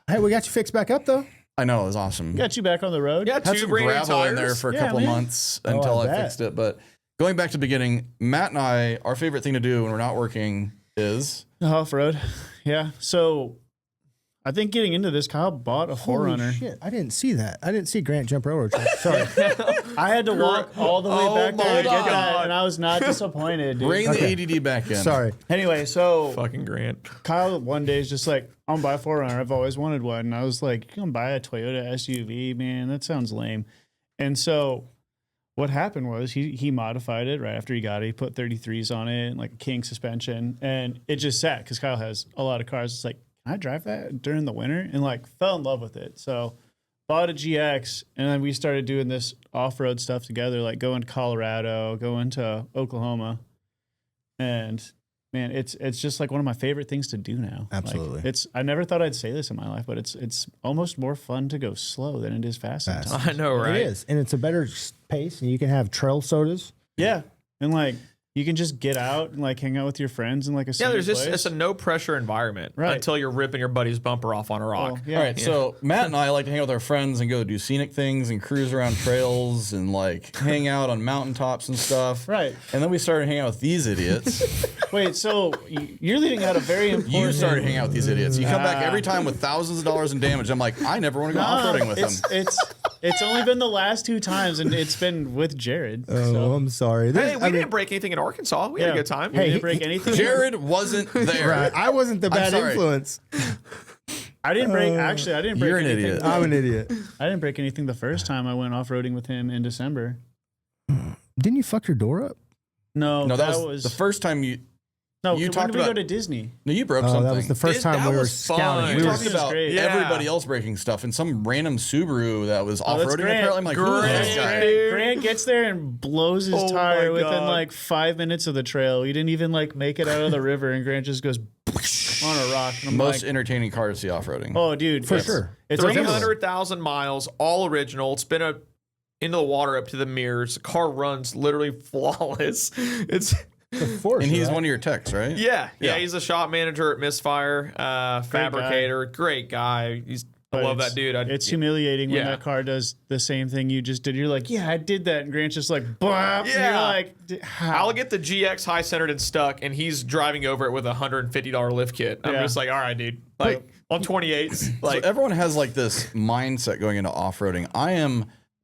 Hey, we got you fixed back up though. I know, it was awesome. Got you back on the road. Yeah, Had two some rainy gravel in there tires. for a Yeah, couple man. months Oh, until I I bet. fixed it. But going back to the beginning, Matt and I, our favorite thing to do when we're not working is Off road. Yeah. So I think getting into this, Kyle bought a Holy 4Runner. shit! I didn't see that. I didn't see Grant jump railroad track. Sorry. I had to walk all the way Oh back there to my get that, God. and I was not disappointed, dude. bring Okay. the ADD back in. Sorry. Anyway, so Fucking Grant. Kyle one day is just like, I'm gonna buy a 4Runner. I've always wanted one. And I was like, you can buy a Toyota SUV, man. That sounds lame. And so what happened was he modified it right after he got it. He put 33s on it and like a king suspension. And it just sat because Kyle has a lot of cars. It's like, can I drive that during the winter? And like fell in love with it. So bought a GX, and then we started doing this off-road stuff together, like going to Colorado, going to Oklahoma. And man, it's just like one of my favorite things to do now. Like, Absolutely. I never thought I'd say this in my life, but it's almost more fun to go slow than it is fast. Fast. sometimes. I know, right? It is, and it's a better pace, and you can have trail sodas. Yeah. And like you can just get out and like hang out with your friends in like a Yeah, there's just place. it's a no pressure environment Right. until you're ripping your buddy's bumper off on a rock. Well, yeah. All right, so Matt and I like to hang out with our friends and go do scenic things and cruise around trails and like hang out on mountaintops and stuff. Right. And then we started hanging out with these idiots. Wait, so you're leaving out a very important. You started hanging out with these idiots. You come back every time with thousands of dollars in damage. I'm like, I never want to go off-roading with them. It's only been the last 2 times, and it's been with Jared. Oh, so. I'm sorry. Hey, we didn't break anything in Arkansas. We had a good time. We Hey, didn't break anything. Jared wasn't there. Right. I wasn't the bad sorry. influence. I didn't break. Actually, I didn't break. You're an anything. idiot. I'm an idiot. I didn't break anything the first time I went off roading with him in December. Didn't you fuck your door up? No, No, that was the first time you. No, you when talked did we go about- to Disney? No, you broke Oh, something. that was the first time That we were was fun. scouting. We It were was talking just about great. Yeah. everybody else breaking stuff and some random Subaru that was that's off-roading. Grant. Apparently, I'm like, who is this Grant. guy? Grant gets there and blows his Oh tire my within God. like 5 minutes of the trail. He didn't even like make it out of the river, and Grant just goes on a rock. And I'm Most like, entertaining car to see off-roading. oh, dude, For it's- sure. It's like 300,000 miles, all original. It's been into the water up to the mirrors. The car runs literally flawless. It's Force, And he's right? one of your techs, right? yeah. Yeah. He's a shop manager at Misfire, fabricator, great guy. I But love it's- that dude. It's humiliating when Yeah. that car does the same thing you just did. You're like, yeah, I did that, and Grant's just like, blah. And you're Yeah. like, how? I'll get the GX high centered and stuck, and he's driving over it with a $150 lift kit. I'm Yeah. just like, all right, dude. Like on 28s, like So everyone has like this mindset going into off-roading.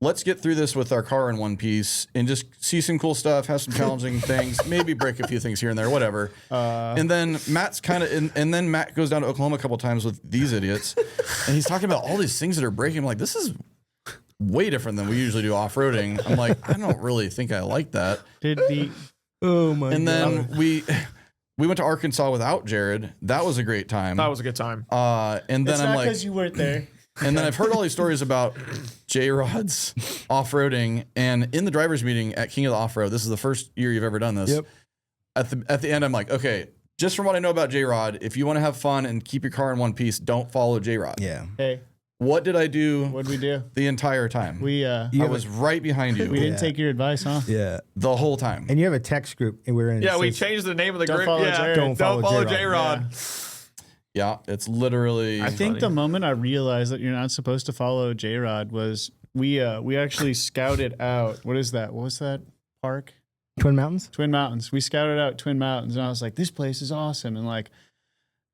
Let's get through this with our car in one piece and just see some cool stuff, have some challenging things, maybe break a few things here and there, whatever. And then Matt's and then Matt goes down to Oklahoma a couple times with these idiots, and he's talking about all these things that are breaking. I'm like, this is way different than we usually do off-roading. I'm like, I don't really think I like that. Did Oh my And god. then we went to Arkansas without Jared. That was a great time. That was a good time. And then It's I'm not like, because you weren't there. and then I've heard all these stories about JROD's off-roading, and in the drivers meeting at King of the Off-Road, this is the first year you've ever done this. Yep. At the end, I'm like, okay, just from what I know about JROD, if you want to have fun and keep your car in one piece, don't follow JROD. Yeah. Hey, What did I do what'd we do? the entire time? We I was right behind you we didn't take your advice, huh? Yeah. the whole time. And you have a text group, and we're in. Yeah, it we says- changed the name of the Don't group. follow Yeah, Jared. Don't follow J-Rod. Yeah, it's literally. I think the moment I realized that you're not supposed to follow JROD was we actually scouted out. What is that? What was that park? Twin Mountains. Twin Mountains. We scouted out Twin Mountains, and I was like, this place is awesome. And like,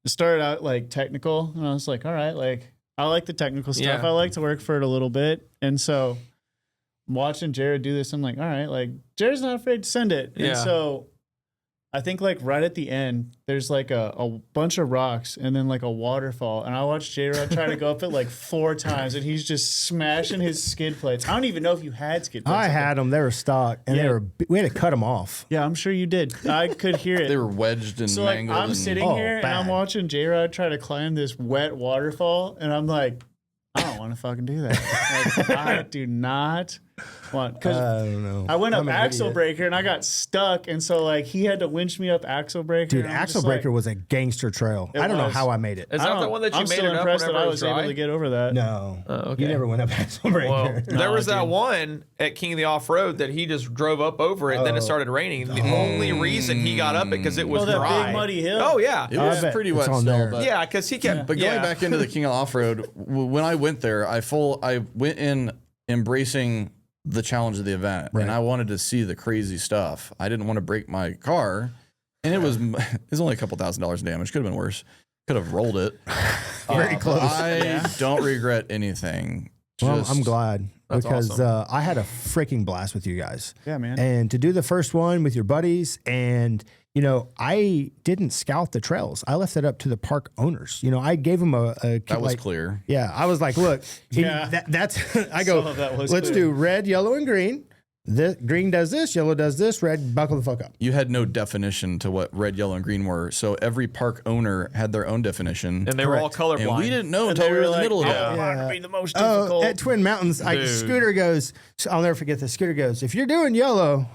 it started out like technical, and I was like, all right, like I like the technical stuff. Yeah. I like to work for it a little bit, and so watching Jared do this, I'm like, all right, like Jared's not afraid to send it. Yeah. And so I think like right at the end, there's like a bunch of rocks and then like a waterfall. And I watched J-Rod try to go up it like 4 times, and he's just smashing his skid plates. I don't even know if you had skid plates. I had them. They were stock, and Yeah. they were. We had to cut them off. Yeah, I'm sure you did. I could hear it. they were wedged and So like mangled. I'm and- sitting Oh, here and I'm bad. watching J-Rod try to climb this wet waterfall, and I'm like, I don't want to fucking do that. Like, I do not want, because I don't know. I went up I'm an axle idiot. breaker and I got stuck, and so like he had to winch me up axle breaker. Dude, and I'm axle just like, breaker was a gangster trail. It I don't know was. how I made it. Is I that don't the know. one that you I'm made still it up impressed whenever that I it was dry? able to get over that. No, okay. you never went up axle breaker. Well, there No, was I that didn't. one at King of the Off-Road that he just drove up over it, then it started raining. The only reason he got up it because it was Oh, that dry. big muddy hill? Oh, yeah. It was bet pretty it's wet on still, there. but Yeah, because he kept. But going yeah. back into the King of Off Road, when I went there, I went in embracing the challenge of the event, Right. and I wanted to see the crazy stuff. I didn't want to break my car, and it was only a couple $1,000s in damage. Could have been worse. Could have rolled it. Very But close. I don't regret anything. Well, Just- I'm glad That's because awesome. I had a freaking blast with you guys. Yeah, man. And to do the first one with your buddies, and I didn't scout the trails. I left it up to the park owners. I gave them a That was like, clear. Yeah, I was like, look, Yeah. that's I go. Some of that was Let's clear. do red, yellow, and green. The green does this, yellow does this, red buckle the fuck up. You had no definition to what red, yellow, and green were, so every park owner had their own definition, And they were all colorblind. and we didn't know And until they we were in were the like, middle of "Oh, it. I want to be the most difficult." Oh, at Twin Mountains, Dude. Scooter goes. I'll never forget this. Scooter goes, if you're doing yellow,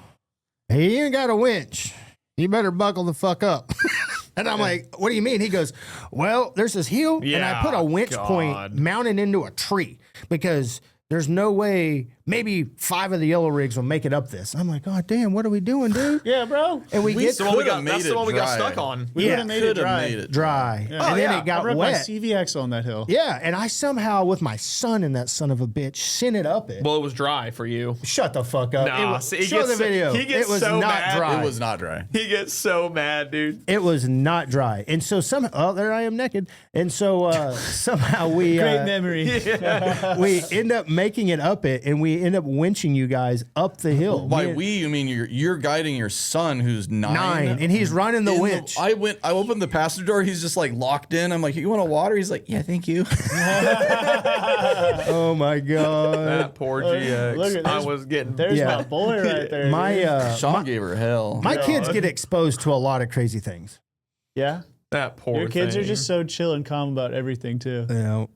he ain't got a winch. You better buckle the fuck up. And I'm like, what do you mean? He goes, well, there's this hill, and I Yeah, put a winch God. point mounted into a tree because there's no way maybe 5 of the yellow rigs will make it up this. I'm like, oh, damn, what are we doing, dude? Yeah, bro. And we We get That's the one we Coulda got, made that's the it one we got dry. stuck on. We Yeah. would have made it Could have dry. made it dry. Yeah. And Oh, then yeah. it I got rode my wet. CVX on that hill. Yeah, and I somehow, with my son and that son of a bitch, sent it up it. Well, it was dry for you. Shut the fuck up. Nah, It was, see, he show gets the so- video. he gets it was so not mad. dry. It was not dry. He gets so mad, dude. It was not dry. And so somehow, oh, there I am naked. And so somehow we Great memory. we end up making it up it, and we end up winching you guys up the hill. By Me- we, you mean you're guiding your son who's 9. and he's running the In winch. I opened the passenger door. He's just like locked in. I'm like, you want a water? He's like, yeah, thank you. Oh my god. That poor GX. look at I this. was getting. There's Yeah. my boy right there. dude. My Sean gave her hell. my kids get exposed to a lot of crazy things. yeah. That poor Your kids are thing. just so chill and calm about everything too.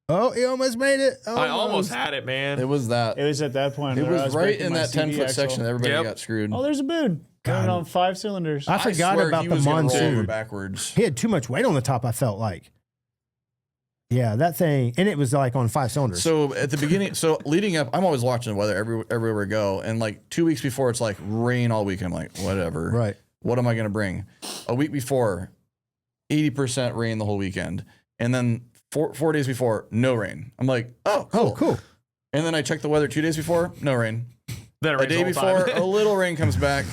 Oh, he almost made it. I almost had it, man. It was that. It was at that point. It where I was right breaking in my that CV 10-foot axle. section that everybody Yep. got screwed. Oh, there's a boon. Going on 5 cylinders. I forgot swear about he the was gonna roll over monsoon. backwards. He had too much weight on the top, I felt like. Yeah, that thing, and it was like on 5 cylinders. So at the beginning, leading up, I'm always watching the weather everywhere we go. And like 2 weeks before, it's like rain all week. I'm like, whatever. right. What am I going to bring? A week before, 80% rain the whole weekend. And then 4 days before, no rain. I'm like, oh, cool. Oh, cool. And then I check the weather 2 days before, no rain. That A rains day all the before, time. a little rain comes back.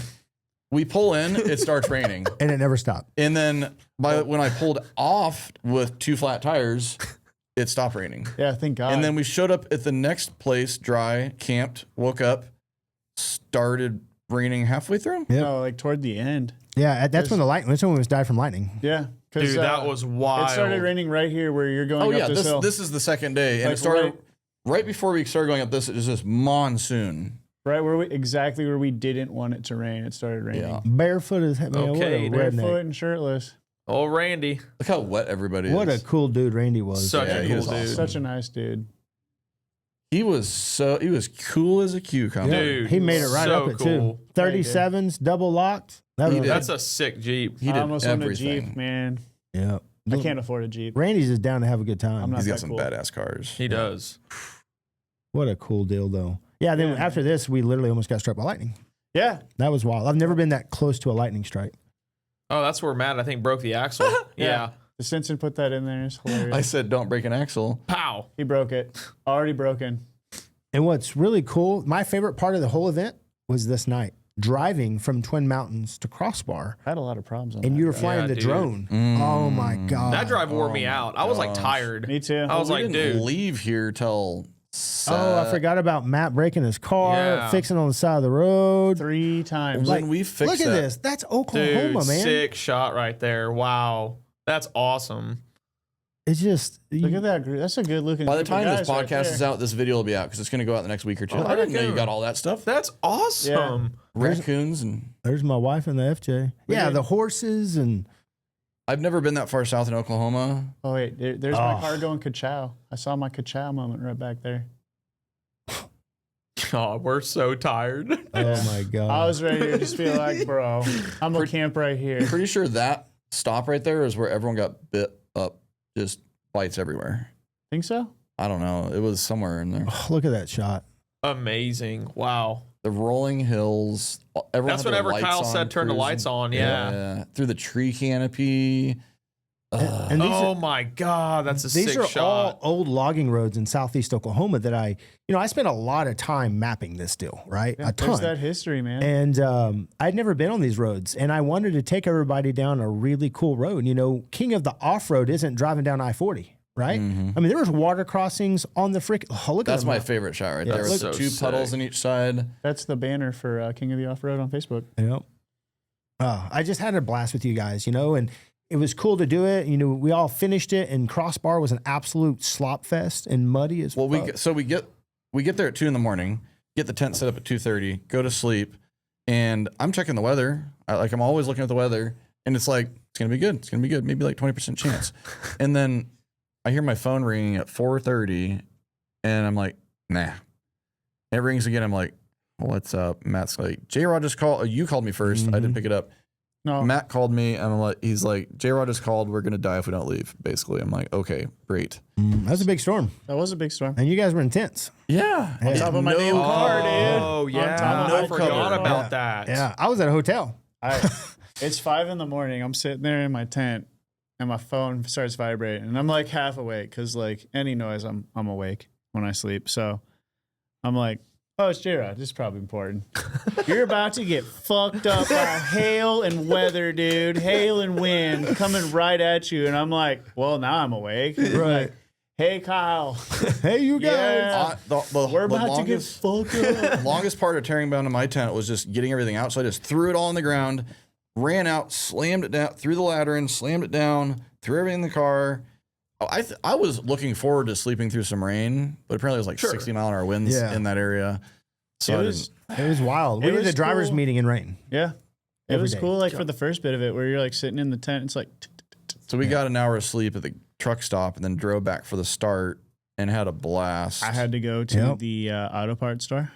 We pull in, it starts raining. And it never stopped. And then when I pulled off with 2 flat tires, it stopped raining. Yeah, thank God. And then we showed up at the next place, dry, camped, woke up, started raining halfway through. Yep. no, like toward the end. Yeah, that's when that's when we died from lightning. Yeah. Dude, that was wild. It started raining right here where you're going Oh up yeah, this hill. this is the second day, and Like it started right before we started going up this. It was this monsoon, Right exactly where we didn't want it to rain. It started raining. Yeah. Barefoot as man. Okay, What a Barefoot redneck. and shirtless. Oh, Randy. Look how wet everybody What a is. cool dude Randy was. Such Yeah, a he cool was dude. awesome. Such a nice dude. He was cool as a cucumber. Yeah, Dude, he made it right so up it cool. too. 37s, double locked. That He was, did. That's a sick Jeep. He I did almost want a everything. Jeep, man. yeah. I can't afford a Jeep. Randy's just down to have a good time. I'm not He's got that some cool. badass cars. He does. What a cool deal, though. Yeah, then Yeah, after this, we literally almost got struck by lightning. Yeah. That was wild. I've never been that close to a lightning strike. Oh, that's where Matt, I think, broke the axle. Yeah. The Simpson put that in there. It's hilarious. I said, don't break an axle. Pow. He broke it. Already broken. And what's really cool, my favorite part of the whole event was this night. Driving from Twin Mountains to Crossbar, I had a lot of problems on and that you were drive. flying Yeah, the dude. drone. Oh my God. That drive wore me my out. I was like gosh. tired. Me too. I was We like, didn't dude. leave here till Oh, I forgot about Matt breaking his car, Yeah. fixing on the side of the road. 3 times. When we fixed Look at that- this. That's Oklahoma, Dude, man. sick shot right there. Wow. That's awesome. It's just Look at that. That's a good looking. By the group of time this guys right podcast there. is out, this video will be out because it's going to go out the next week or two. Oh, I didn't know okay. you got all that stuff. That's awesome. Raccoons and there's my wife and the FJ. Yeah, did. the horses and I've never been that far south in Oklahoma. Oh wait, there's my car going ka-chow. I saw my ka-chow moment right back there. Oh, we're so tired. oh my God. I was ready to just be like, bro, I'm gonna camp right here. Pretty sure that stop right there is where everyone got bit up. Just bites everywhere. Think so? I don't know. It was somewhere in there. Oh, look at that shot. Amazing. Wow. The rolling hills. Everyone That's had their whenever lights Kyle on, said turn the cruising. lights on. Yeah. Through the tree canopy. And these Oh are, my God. That's a these sick are shot. all old logging roads in southeast Oklahoma that I spent a lot of time mapping this deal, right? Yeah, a ton. there's that history, man. And I'd never been on these roads, and I wanted to take everybody down a really cool road. You know, king of the off-road isn't driving down I-40, right? I mean, there was water crossings on the frick. Oh, look That's at my them. favorite shot right Yeah, there. With so the two puddles sick. on each side. That's the banner for King of the Off-Road on Facebook. Yep. I just had a blast with you guys, and it was cool to do it. We all finished it, and Crossbar was an absolute slop fest and muddy as Well, fuck. we get there at 2 a.m. Get the tent set up at 2:30. Go to sleep, and I'm checking the weather. I'm always looking at the weather, and it's like it's gonna be good. It's gonna be good. Maybe like 20% chance. And then I hear my phone ringing at 4:30, and I'm like, nah. It rings again. I'm like, what's up? Matt's like, JROD just called. You called me 1st. I didn't pick it up. No, Matt called me, and he's like, JROD just called. We're gonna die if we don't leave. Basically, I'm like, okay, great. That was a big storm, that was a big storm. and you guys were intense. Yeah, On top of my damn car, dude. Oh, On yeah. top of I my forgot car. about that. Yeah, I was at a hotel. It's 5 a.m. I'm sitting there in my tent, and my phone starts vibrating, and I'm like half awake because like any noise, I'm awake when I sleep. So I'm like, oh, it's JROD. This is probably important. You're about to get fucked up by hail and weather, dude. Hail and wind coming right at you, and I'm like, well, now I'm awake. Right. Hey, Kyle. Hey, you guys. Yeah. We're the about to get fucked up. longest part of tearing down to my tent was just getting everything out. So I just threw it all on the ground, ran out, slammed it down, threw the ladder in, slammed it down, threw everything in the car. I was looking forward to sleeping through some rain, but apparently it was like 60-mile-an-hour winds Yeah. in that area. So It was wild. It We did a was driver's cool. meeting in rain. Yeah. It Every was day. cool, like for the first bit of it, where you're like sitting in the tent. It's like, so we got an hour of sleep at the truck stop and then drove back for the start and had a blast. I had to go to Yep. the auto parts store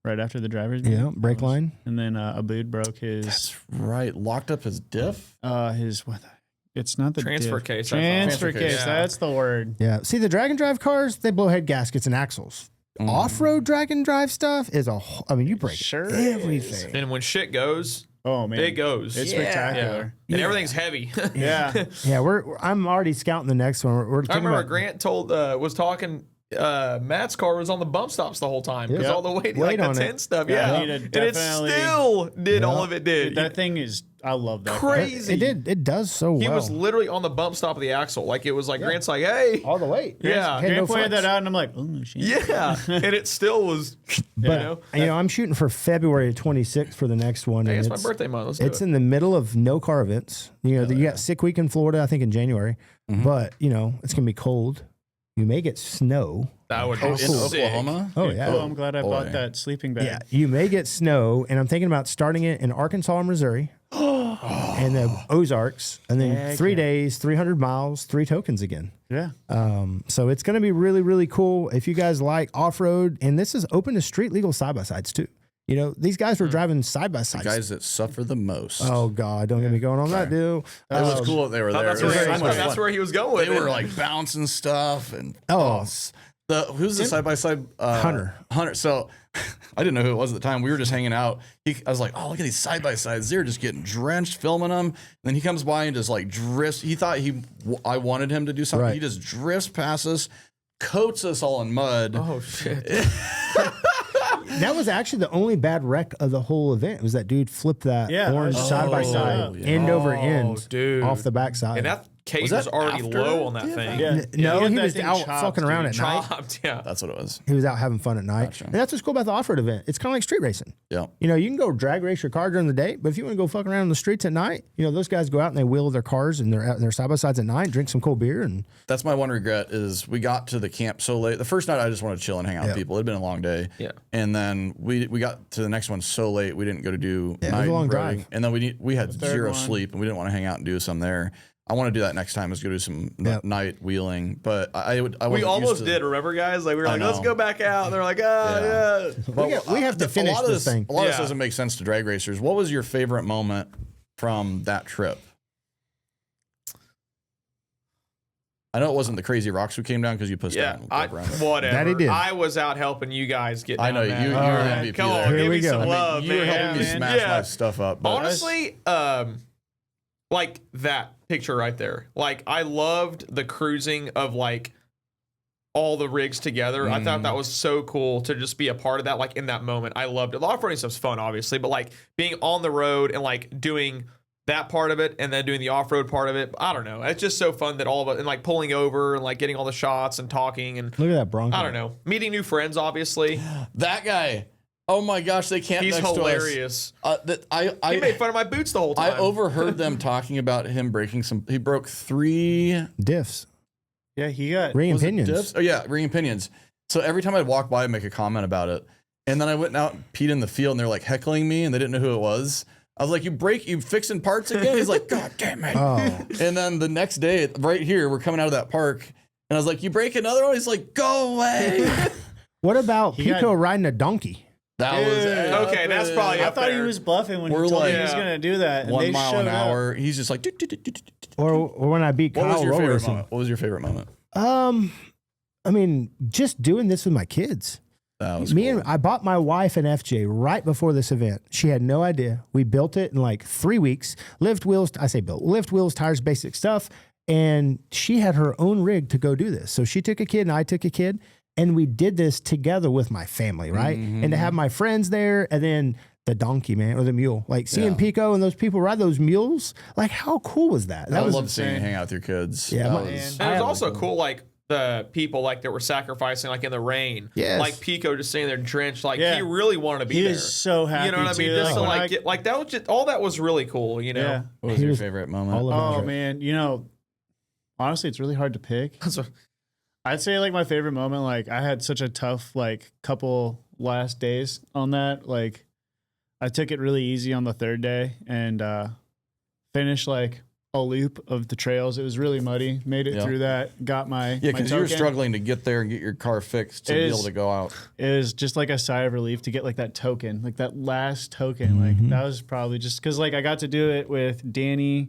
right after the driver's meeting. Yeah, brake line. And then Abud broke his That's right. Locked up his diff. it's not the Transfer diff. case, I thought. Transfer Transfer case. case. That's the word. Yeah. See, the drag and drive cars, they blow head gaskets and axles. Off-road drag and drive stuff is you break Sure everything. And when shit goes, Oh man, it goes. It's Yeah. spectacular. And everything's heavy. Yeah. Yeah, I'm already scouting the next one. We're I thinking remember about Grant was talking. Matt's car was on the bump stops the whole time because Yep. all the weight, Weight like the on it. tent stuff. Yeah, Yeah, I need to and it definitely- still did all Yeah. of it. Did That thing is, I love that. crazy? It did. It does so well. He was literally on the bump stop of the axle. Like it was like Grant's like, hey, all the weight. yeah, Had Grant no pointed flex. that out, and I'm like, oh shit. yeah, and it still was. But I'm shooting for February 26th for the next one. Hey, and it's my birthday month. Let's do It's it. in the middle of no car events. You got Sick Week in Florida, I think in January. But it's gonna be cold. You may get snow. That would How be In cool. sick. Oklahoma? Oh yeah. Oh, I'm glad I boy. bought that sleeping bag. Yeah, you may get snow, and I'm thinking about starting it in Arkansas and Missouri, and the Ozarks, and then Heck 3 yeah. days, 300 miles, 3 tokens again. Yeah. So it's going to be really, really cool. If you guys like off road, and this is open to street legal side by sides too. You know, these guys were driving side by sides. Guys that suffer the most. Oh God, don't get me going on that deal. It was cool that they were Oh, there. that's It was where, so I much thought that's fun. where he was going with They it. were like bouncing stuff and Oh. who's the side by side Hunter. So I didn't know who it was at the time. We were just hanging out. I was like, oh, look at these side by sides. They're just getting drenched, filming them. And then he comes by and just like drifts. He thought I wanted him to do something. Right. He just drifts past us, coats us all in mud. Oh shit! That was actually the only bad wreck of the whole event. Was that dude flipped that Yeah, orange I side by saw side, that. end over Oh, end, dude. off the backside. And that cage Was was, that already after? low on that Yeah. thing. Yeah. No, had he that was thing out chopped, fucking around dude. at night. Chopped, yeah. That's what it was. He was out having fun at night. Gotcha. And that's what's cool about the off-road event. It's kind of like street racing. Yeah. You know, you can go drag race your car during the day, but if you want to go fucking around in the streets at night, you know, those guys go out and they wheel their cars and they're out in their side-by-sides at night, drink some cold beer. And That's my one regret is we got to the camp so late. The first night I just wanted to chill and hang out with people. It'd been a long day. Yeah. And then we got to the next one so late we didn't go to do Yeah, it was night a long riding. drive. And then we had third zero one. sleep and we didn't want to hang out and do some there. I want to do that next time is go do some Yep. night wheeling. But I We wasn't almost used to- did. Remember, guys? Like we were I like, let's know. go back out. And they're like, yeah. But we have to a finish lot of this thing. A lot of this Yeah. doesn't make sense to drag racers. What was your favorite moment from that trip? I know it wasn't the crazy rocks who came down because you pushed Yeah, down. whatever. That he did. I was out helping you guys get. I Down know you. that. You were All right. MVP Come there. on, Here give we me go. some I mean, love, you were man. helping me man. smash Yeah. my stuff up. But Honestly, like that picture right there. Like I loved the cruising of like all the rigs together. I thought that was so cool to just be a part of that. Like in that moment, I loved it. A lot of off-roading stuff's fun, obviously, but like being on the road and like doing that part of it and then doing the off-road part of it. I don't know. It's just so fun that all of it and like pulling over and like getting all the shots and talking and look at that Bronco. I don't know, meeting new friends, obviously. that guy, oh my gosh, they can't. He's next hilarious. To us. He made fun of my boots the whole time. I overheard them talking about him breaking some. He broke 3 Diffs. Yeah, he got Ring and was it pinions. diffs? Oh yeah, ring pinions. So every time I'd walk by, I'd make a comment about it, and then I went out and peed in the field, and they're like heckling me, and they didn't know who it was. I was like, you fixing parts again? He's like, God damn it. Oh, And then the next day, right here, we're coming out of that park, and I was like, you break another one? He's like, go away. what about He Pico got- riding a donkey? That Dude, was okay, that's probably I up thought he there. was bluffing when We're he told me like- he was Yeah. going to do that. And 1 they mile showed an up. hour. He's just like. Or when I beat What Kyle was your roll favorite racing. moment? What was your favorite moment? I mean, just doing this with my kids. That was Me cool. and I bought my wife an FJ right before this event. She had no idea. We built it in like 3 weeks. Lift wheels, tires, basic stuff. And she had her own rig to go do this. So she took a kid and I took a kid. And we did this together with my family, right? And to have my friends there and then the donkey, man, or the mule. Like seeing Yeah. Pico and those people ride those mules. Like how cool was that? I That was love seeing you insane. hang out with your kids. Yeah, That my- was- And it was also cool, like the people like that were sacrificing, like in the rain. Yes. Like Pico just sitting there drenched. Like Yeah. he really wanted to be He there. was so happy. You know what I mean? too. Just to when like I- get, like that was just all that was really cool. You know. Yeah. What was He your was favorite moment? all about Oh it. man, you know, honestly, it's really hard to pick. I'd say like my favorite moment. Like I had such a tough like couple last days on that. Like I took it really easy on the 3rd day and finished like a loop of the trails. It was really muddy. Made it Yeah. through that. Got my Yeah, my because you were token. struggling to get there and get your car fixed to It be is- able to go out. It was just like a sigh of relief to get like that token, like that last token. Like that was probably just because like I got to do it with Danny,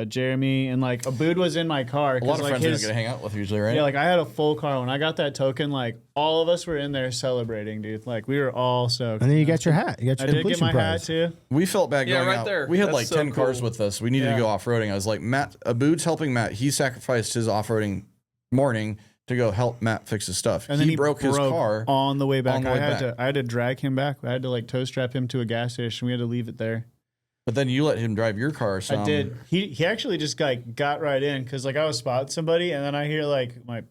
Jeremy, and like Abud was in my car. A lot of like friends you don't get to hang out with usually, right? yeah, like I had a full car. When I got that token, like all of us were in there celebrating, dude. Like we were all stoked. And then you got your hat. You got I your did get completion my prize. hat too. We felt bad Yeah, going right out. there. We had That's like so 10 cars cool. with us. We needed Yeah. to go off-roading. I was like, Matt, Abood's helping Matt. He sacrificed his off-roading morning to go help Matt fix his stuff. And then he broke his car. on the way back. on the way I had to drag him back. I had to like toe strap him to a gas station. We had to leave it there. But then you let him drive your car. I did. He actually just like got right in because like I was spotting somebody and then I hear like my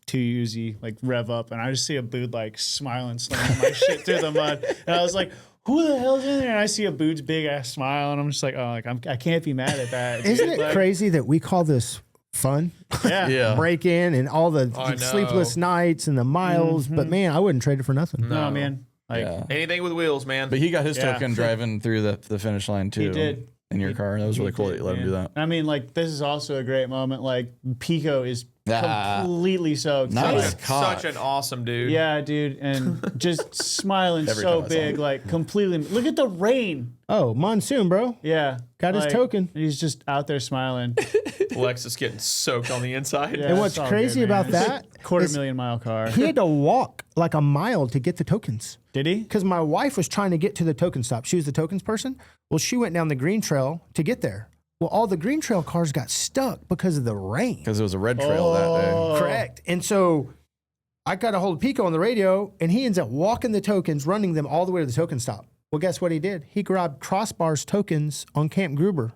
2 Uzi like rev up and I just see a Bood like smiling, slamming my shit through the mud. And I was like, who the hell's in there? And I see a Bood's big ass smile and I'm just like, oh, like I can't be mad at that. dude. Isn't it Like, crazy that we call this fun. Yeah. Yeah. Break in and all the I know. sleepless nights and the miles. But man, I wouldn't trade it for nothing. No, man. Like, Yeah. Anything with wheels, man. But he got his Yeah. token driving through the finish line too. He did. In your car. That was really cool that did, you let him do man. that. I mean, like, this is also a great moment. Like, Pico is Ah. completely soaked. Nice. Like, cock. Such an awesome dude. yeah, dude. And just smiling Every so time I saw big, him. like, completely. Look at the rain. Oh, monsoon, bro. Yeah. Got his like, token. He's just out there smiling. Lexus getting soaked on the inside. Yeah, And what's it's all crazy good, man. about that is $250,000 car. he had to walk like a mile to get the tokens. Did he? Because my wife was trying to get to the token stop. She was the tokens person. Well, she went down the green trail to get there. Well, all the green trail cars got stuck because of the rain. Because it was a red trail that day. Correct. And so I got a hold of Pico on the radio, and he ends up walking the tokens, running them all the way to the token stop. Well, guess what he did? He grabbed Crossbar's tokens on Camp Gruber.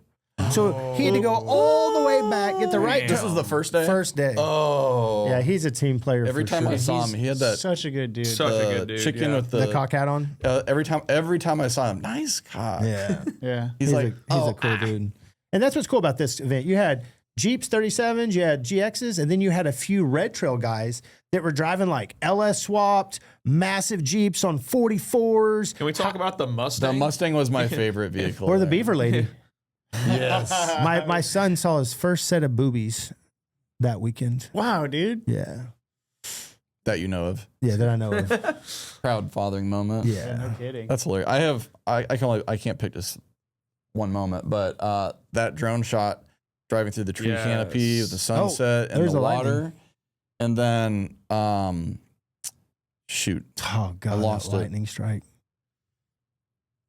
So he had to go all the way back, get the right. This was the first day? First day. Oh. Yeah, he's a team player. Every for time sure. I saw him, he had that Such a good dude. Such a good dude. chicken yeah. with the cock hat on. every time I saw him, nice cock. Yeah, yeah. He's like, he's a cool dude. And that's what's cool about this event. You had Jeeps 37s, you had GXs, and then you had a few Red Trail guys that were driving like LS swapped, massive Jeeps on 44s, Can we talk about the Mustang? the Mustang was my favorite vehicle. or the there. Beaver Lady. Yes. My son saw his first set of boobies that weekend. Wow, dude. Yeah. That you know of. Yeah, that I know of. Proud fathering moment. Yeah, no Yeah. kidding. That's hilarious. I can't pick this one moment, but that drone shot driving through the tree Yes. canopy with the sunset and there's the a water. And then shoot. Oh, God. I lost that it. lightning strike.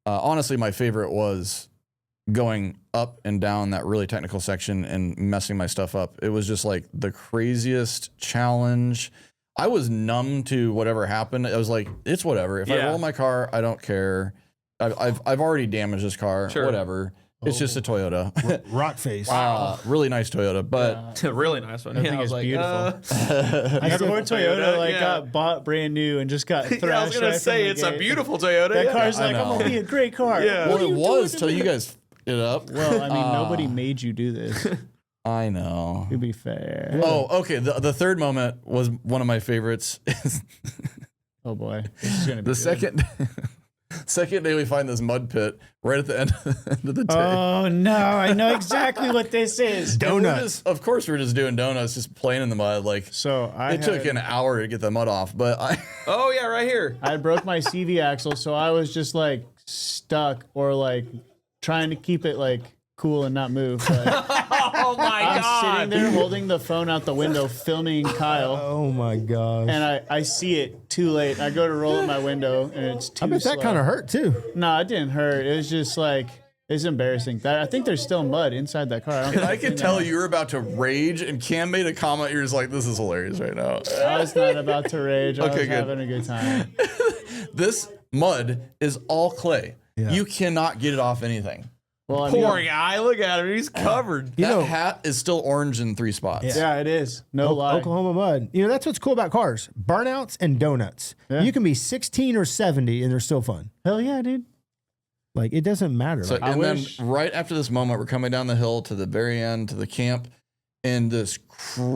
Honestly, my favorite was going up and down that really technical section and messing my stuff up. It was just like the craziest challenge. I was numb to whatever happened. I was like, it's whatever. If I Yeah. roll my car, I don't care. I've already damaged this car. Sure. Whatever. It's just a Toyota. Rock face. Really nice Toyota, but a really nice one. I Yeah, think was it's like, beautiful. I That still- poor Toyota like yeah. got bought brand new and just got thrashed. yeah, I was gonna right say from the it's a gate. beautiful Toyota. That yeah. car's I like, I'm know. gonna be a great car. Yeah. What well, are it you was doing till to you me? guys it up. Well, I mean, nobody made you do this. I know. To be fair. Oh, okay. The third moment was one of my favorites. Oh boy, this is gonna be The good. second day we find this mud pit right at the end of the day. Oh no, I know exactly what this is. And we're donuts. just- of course, we're just doing donuts, just playing in the mud. Like So it took an hour to get the mud off, but Oh yeah, right here. I broke my CV axle, so I was just like stuck or like trying to keep it like cool and not move. Like, Oh my I'm sitting there holding the phone out the window, filming Kyle, Oh, my gosh. and I see it too late. I go to roll up my window, and it's too. I bet that slow. kind of hurt, too. No, it didn't hurt. It was just like it's embarrassing. I think there's still mud inside that car. I could tell you were about to rage, and Cam made a comment. You're just like, "This is hilarious right now." I was not about to rage. I Okay, was good. having a good time. This mud is all clay. Yeah. You cannot get it off anything. Well, I mean, Poor guy, look at him. He's covered. You That know- hat is still orange in 3 spots. yeah, it is. No lie. Oklahoma mud. You know, that's what's cool about cars. Burnouts and donuts. Yeah. You can be 16 or 70 and they're still fun. Hell yeah, dude. Like, it doesn't matter. So, Like, and wish- then right after this moment, we're coming down the hill to the very end to the camp, and this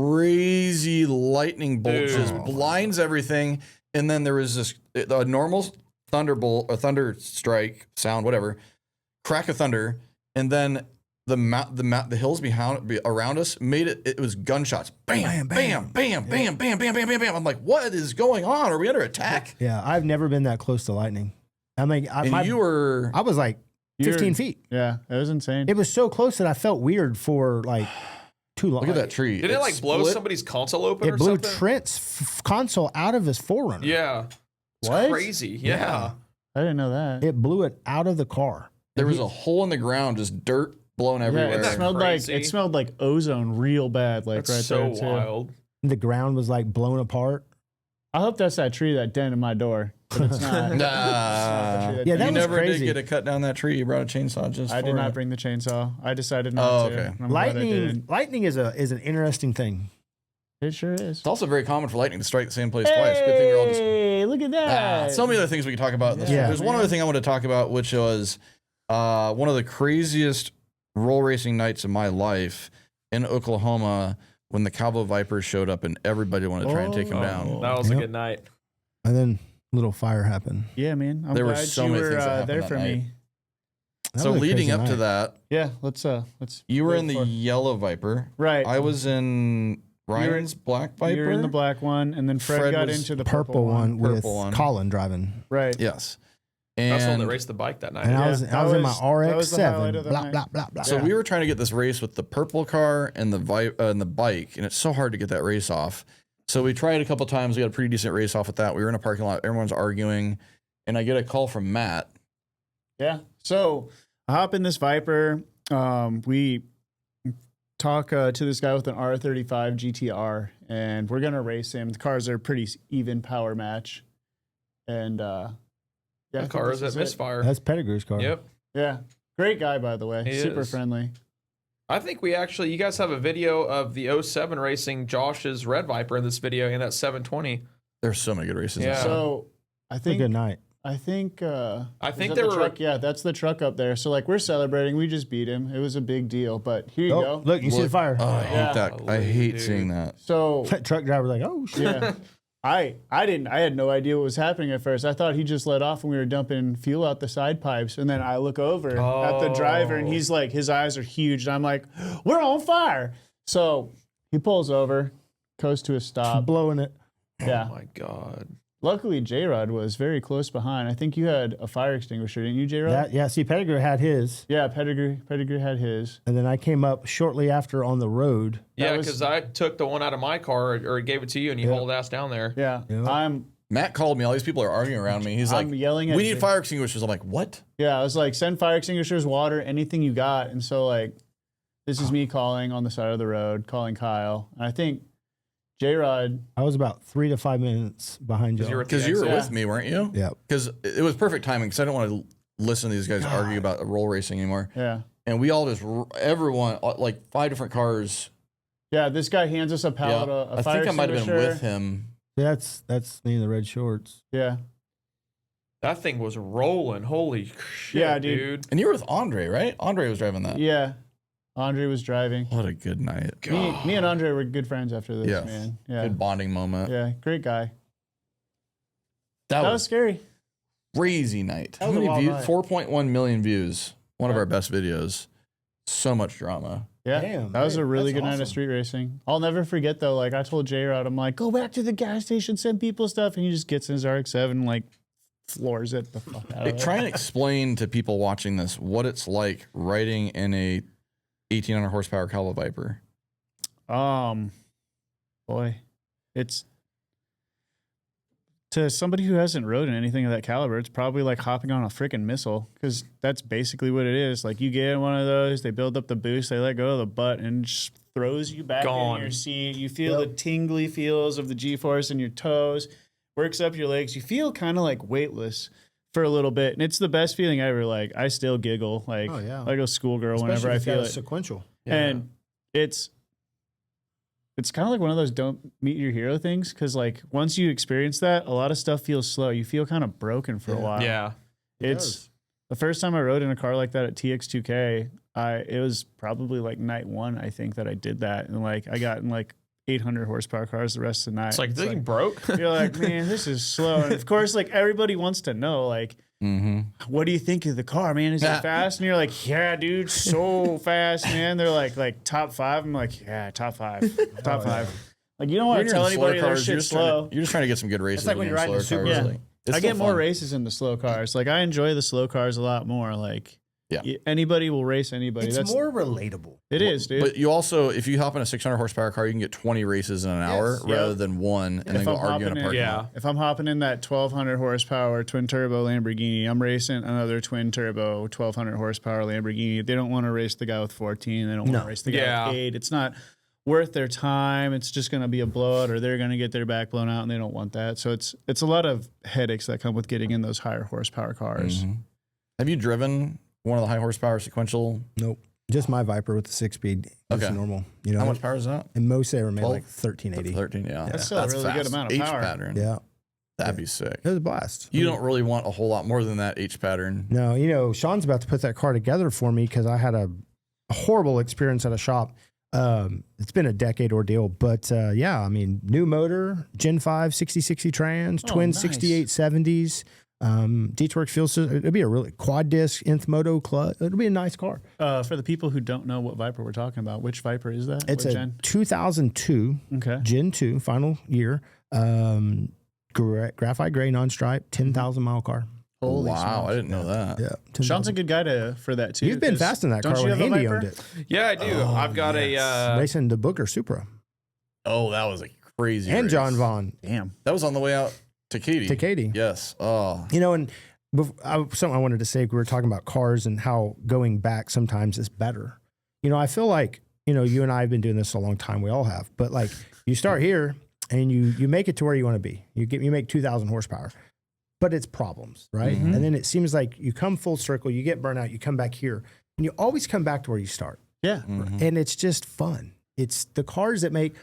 crazy lightning bolt Dude. just blinds everything. And then there was this a normal thunderbolt, a thunder strike sound, whatever, crack of thunder, and then the hills around us made it. It was gunshots, bam, bam, bam, bam, bam, bam, bam, bam, bam. I'm like, what is going on? Are we under attack? yeah, I've never been that close to lightning. I mean, And you were I was like 15 You're- feet. Yeah, it was insane. It was so close that I felt weird for like too long. look at that tree. Did it like blow split. somebody's console open It or blew something? Trent's console out of his Forerunner. Yeah. It's What? crazy. Yeah. I didn't know that. It blew it out of the car. There was a hole in the ground, just dirt blown Yeah, everywhere. it that smelled crazy? like ozone real bad, like That's right so there too. wild. The ground was like blown apart. I hope that's that tree that dented my door, but it's not. Nah. Yeah, that you was never crazy. did get to cut down that tree. You brought a chainsaw just I for did not it. bring the chainsaw. I decided not Oh, to. okay. and I'm glad I didn't. Lightning is an interesting thing. It sure is. It's also very common for lightning to strike the same place twice. Good thing we're all just. Hey, look at that. So many other things we can talk about. In this Yeah. There's one other thing I want to talk about, which was one of the craziest roll racing nights of my life. in Oklahoma when the Calvo Vipers showed up and everybody wanted to try and take him down. That was a Yep. good night. And then little fire happened. Yeah, man. I'm There were glad so you many were things that happened there that for night. me. That So was a leading crazy up to night. that, Yeah, let's you were wait in the for- yellow Viper. right. I was in Ryan's black Viper. You were in the black one, and then Fred Fred got was into the purple one with Purple one. Colin driving. Right. Yes. That's the one And that raced the bike that night. And Yeah, I was that in my was- that was the highlight RX-7. of the Blah, night. blah, blah, blah. so we were trying to get this race with the purple car and the bike, and it's so hard to get that race off. So we tried a couple times. We got a pretty decent race off with that. We were in a parking lot. Everyone's arguing, and I get a call from Matt. Yeah. So I hop in this Viper. We talk to this guy with an R35 GTR, and we're gonna race him. The cars are pretty even power match, and yeah, I The think car this is at is it. Misfire. That's Pettigrew's car. Yep. Yeah, great guy by the way, He super is. friendly. I think you guys have a video of the 07 racing Josh's Red Viper in this video in that 720. There's so many good races. Yeah. So I It's a think good night. I think I is think that they the were. truck? Yeah, that's the truck up there. So like we're celebrating. We just beat him. It was a big deal. But here you Oh, go. look, you see the fire. Oh, I hate Yeah. that. I Golly, hate dude. seeing that. So Truck driver like, oh shit. yeah, I had no idea what was happening at first. I thought he just let off when we were dumping fuel out the side pipes, and then I look over at the driver, and he's like, his eyes are huge, and I'm like, we're on fire. So he pulls over, goes to a stop. Blowing it. Yeah. Oh my god. Luckily, JROD was very close behind. I think you had a fire extinguisher, didn't you, JROD? Yeah, see, Pettigrew had his, Yeah, Pettigrew had his. and then I came up shortly after on the road. Yeah, was- because I took the one out of my car or gave it to you, and you Yep. hauled ass down there. Yeah, Yeah. Matt called me. All these people are arguing around me. He's like, I'm yelling at we you. need fire extinguishers. I'm like, what? Yeah, I was like, send fire extinguishers, water, anything you got. And so like, this is me calling on the side of the road, calling Kyle. And I think JROD, I was about 3 to 5 minutes behind you. Because you were Yeah. with me, weren't you? Yeah. Because it was perfect timing. Because I don't want to listen to these guys argue about roll racing anymore. yeah. And we all just everyone like 5 different cars. Yeah, this guy hands us a pallet Yeah. of I fire think I might have been extinguisher. with him. That's me in the red shorts. Yeah. That thing was rolling. Holy shit, Yeah, dude. dude. And you were with Andre, right? Andre was driving that. Yeah. Andre was driving. What a good night. Me and Andre were good friends after this, Yes. man. Yeah. Good bonding moment. Yeah, great guy. That, That was was scary. crazy night. That How was a many wild views? night. 4.1 million views. One of Yeah. our best videos. So much drama. Yeah, Damn, that was a man, really that's good night awesome. of street racing. I'll never forget though. Like I told JROD, I'm like, go back to the gas station, send people stuff, and he just gets in his RX-7 and like floors it the fuck out of it. Try and explain to people watching this what it's like riding in a 1800 horsepower Calvo Viper. Boy, it's to somebody who hasn't rode in anything of that caliber, it's probably like hopping on a freaking missile because that's basically what it is. Like you get in one of those, they build up the boost, they let go of the butt, and it just throws you back Gone. in your seat. You feel the tingly feels of the G-force in your toes, works up your legs. You feel kind of like weightless for a little bit, and it's the best feeling ever. Like I still giggle like Oh, yeah. like a schoolgirl Especially whenever if I it's got feel a it. sequential. And it's kind of like one of those don't meet your hero things because like once you experience that, a lot of stuff feels slow. You feel kind of broken for a while. Yeah. It's the first time I rode in a car like that at TX2K. It was probably like night one, I think, that I did that, and like I got in like 800 horsepower cars the rest of the night. It's like, this thing broke. you're like, man, this is slow. And of course, like everybody wants to know, like, what do you think of the car, man? Is it fast? And you're like, yeah, dude, so fast, man. They're like top 5. I'm like, yeah, top 5, top 5. Like you don't want to tell anybody their shit's slow. You're just trying to get some good races. like when you're riding a slower Subaru. cars, Yeah. like, it's I still get more fun. races in the slow cars. Like I enjoy the slow cars a lot more. Like Yeah. anybody will race anybody. It's That's more relatable. it is, dude. But you also, if you hop in a 600 horsepower car, you can get 20 races in an hour Yep. rather than one, and then If go I'm argue in a hopping in- parking Yeah. lot. If I'm hopping in that 1200 horsepower twin turbo Lamborghini, I'm racing another twin turbo 1200 horsepower Lamborghini. They don't want to race the guy with 14. They don't want to race the guy Yeah. with 8. It's not worth their time. It's just going to be a blowout, or they're going to get their back blown out, and they don't want that. So it's a lot of headaches that come with getting in those higher horsepower cars. Have you driven one of the high horsepower sequential? Nope. Just my Viper with the 6-speed. It's Okay. normal. You know, How much power is that? and most they were made 12? like 1380. 13, yeah. That's still a really good amount of H power. pattern. Yeah. That'd be sick. It was a blast. You don't really want a whole lot more than that H pattern. No, you know, Sean's about to put that car together for me because I had a horrible experience at a shop. It's been a decade ordeal, but yeah, I mean, new motor, Gen 5 6060 trans, twin nice. 6870s, D-Torque fuel system. It'll be a really quad disc, nth moto clutch. It'll be a nice car. For the people who don't know what Viper we're talking about, which Viper is that? It's What a gen? 2002 Okay. Gen 2 final year, graphite gray non-stripe, 10,000 mile car. Holy wow, smokes. I didn't know that. Yeah, 10,000. Sean's a good guy for that too. You've been 'cause fast in that don't car you when have a Andy Viper? owned it. Yeah, I do. I've got Racing the Booker Supra Oh, that was a crazy and race. John Vaughn Damn. That was on the way out to Katy. to Katie. Yes. Oh, You know, and something I wanted to say, we were talking about cars and how going back sometimes is better. You know, I feel like, you know, you and I have been doing this a long time. We all have. But like you start here and you make it to where you want to be. You make 2,000 horsepower. But it's problems, right? Mhm. And then it seems like you come full circle, you get burnt out, you come back here, and you always come back to where you start. Yeah. mhm. And it's just fun. It's the cars that make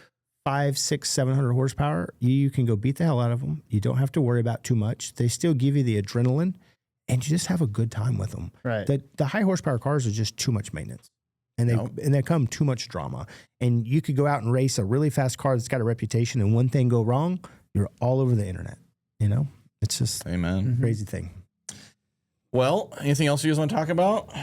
500, 600, 700 horsepower. You can go beat the hell out of them. You don't have to worry about too much. They still give you the adrenaline, and you just have a good time with them. Right. The high horsepower cars are just too much maintenance, and Nope. they come too much drama. And you could go out and race a really fast car that's got a reputation, and one thing go wrong, you're all over the internet. You know, it's just Amen. a crazy thing. Well, anything else you guys want to talk about?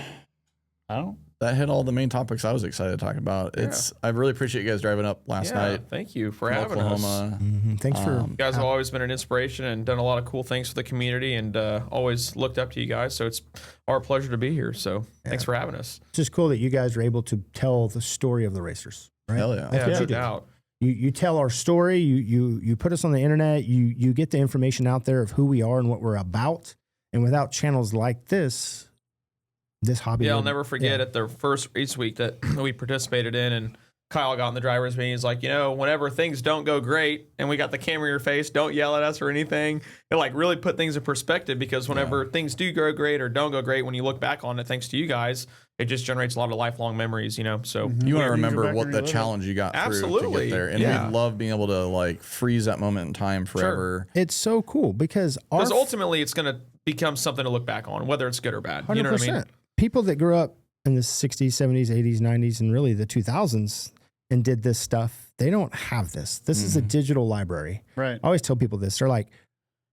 I don't. That hit all the main topics I was excited to talk about. I really appreciate you guys driving up last night Thank you for from having us. Oklahoma. Thanks for You guys have always been an inspiration and done a lot of cool things for the community, and always looked up to you guys. So it's our pleasure to be here. So thanks for having us. It's just cool that you guys are able to tell the story of the racers. Right? Hell yeah. Yeah, what no you do. doubt. You tell our story. You put us on the internet. You get the information out there of who we are and what we're about. And without channels like this hobby. Yeah, I'll wouldn't- never forget at the first race week that we participated in, and Kyle got in the driver's meeting. He's like, you know, whenever things don't go great and we got the camera in your face, don't yell at us or anything. It like really put things in perspective, because whenever things do go great or don't go great, when you look back on it, thanks to you guys, it just generates a lot of lifelong memories, you know? So You want to Yeah, you go remember back what and the relive it. challenge you got through to Absolutely. get there. And Yeah. we love being able to like freeze that moment in time forever. It's so cool because our because ultimately it's going to become something to look back on, whether it's good or bad. You know what I mean? People that grew up in the 60s, 70s, 80s, 90s, and really the 2000s and did this stuff, they don't have this. This is a digital library. Right. I always tell people this. They're like,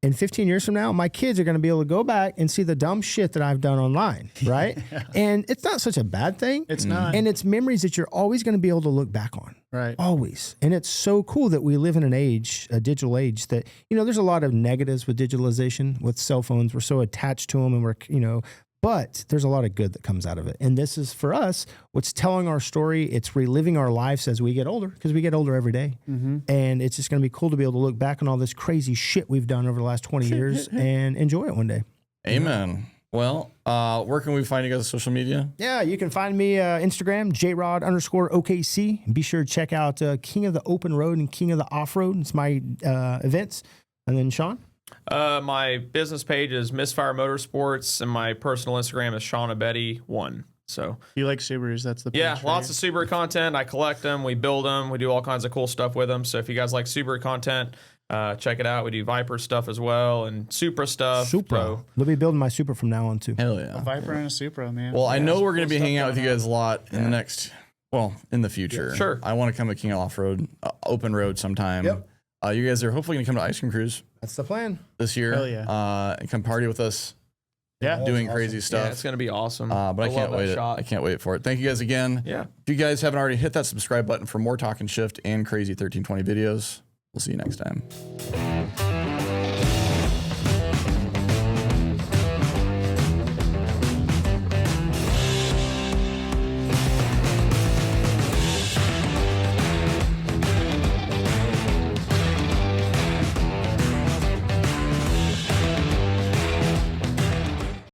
in 15 years from now, my kids are going to be able to go back and see the dumb shit that I've done online, right? And it's not such a bad thing. It's not. And it's memories that you're always going to be able to look back on. Right. Always. And it's so cool that we live in an age, a digital age, that, you know, there's a lot of negatives with digitalization, with cell phones. We're so attached to them and we're, you know, but there's a lot of good that comes out of it. And this is for us, what's telling our story. It's reliving our lives as we get older, because we get older every day. And it's just going to be cool to be able to look back on all this crazy shit we've done over the last 20 years and enjoy it one day. Amen. Well, where can we find you guys on social media? Yeah, you can find me Instagram, JROD_OKC. Be sure to check out King of the Open Road and King of the Off-Road. It's my events. And then Sean? My business page is Misfire Motorsports, and my personal Instagram is Shawn Abedi 1. So You like Subarus? That's the page yeah, for lots you. of Subaru content. I collect them, we build them, we do all kinds of cool stuff with them. So if you guys like Subaru content, check it out. We do Viper stuff as well and Supra stuff. Supra. So, They'll be building my Supra from now on, too. Hell yeah. Viper and a Supra, man. Well, I know we're going to Cool be hanging stuff out with you going guys a lot in the next, well, in the future. sure. I want to come to King Off Road, Open Road sometime. Yep. You guys are hopefully going to come to Ice Cream Cruise That's the plan. this year. Hell yeah. And come party with us Yeah. doing awesome. crazy yeah, stuff. it's going to be awesome. But I can't love wait. that shot. I can't wait for it. Thank you guys again. Yeah. If you guys haven't already, hit that subscribe button for more Talkin Shift and Crazy 1320 videos. We'll see you next time.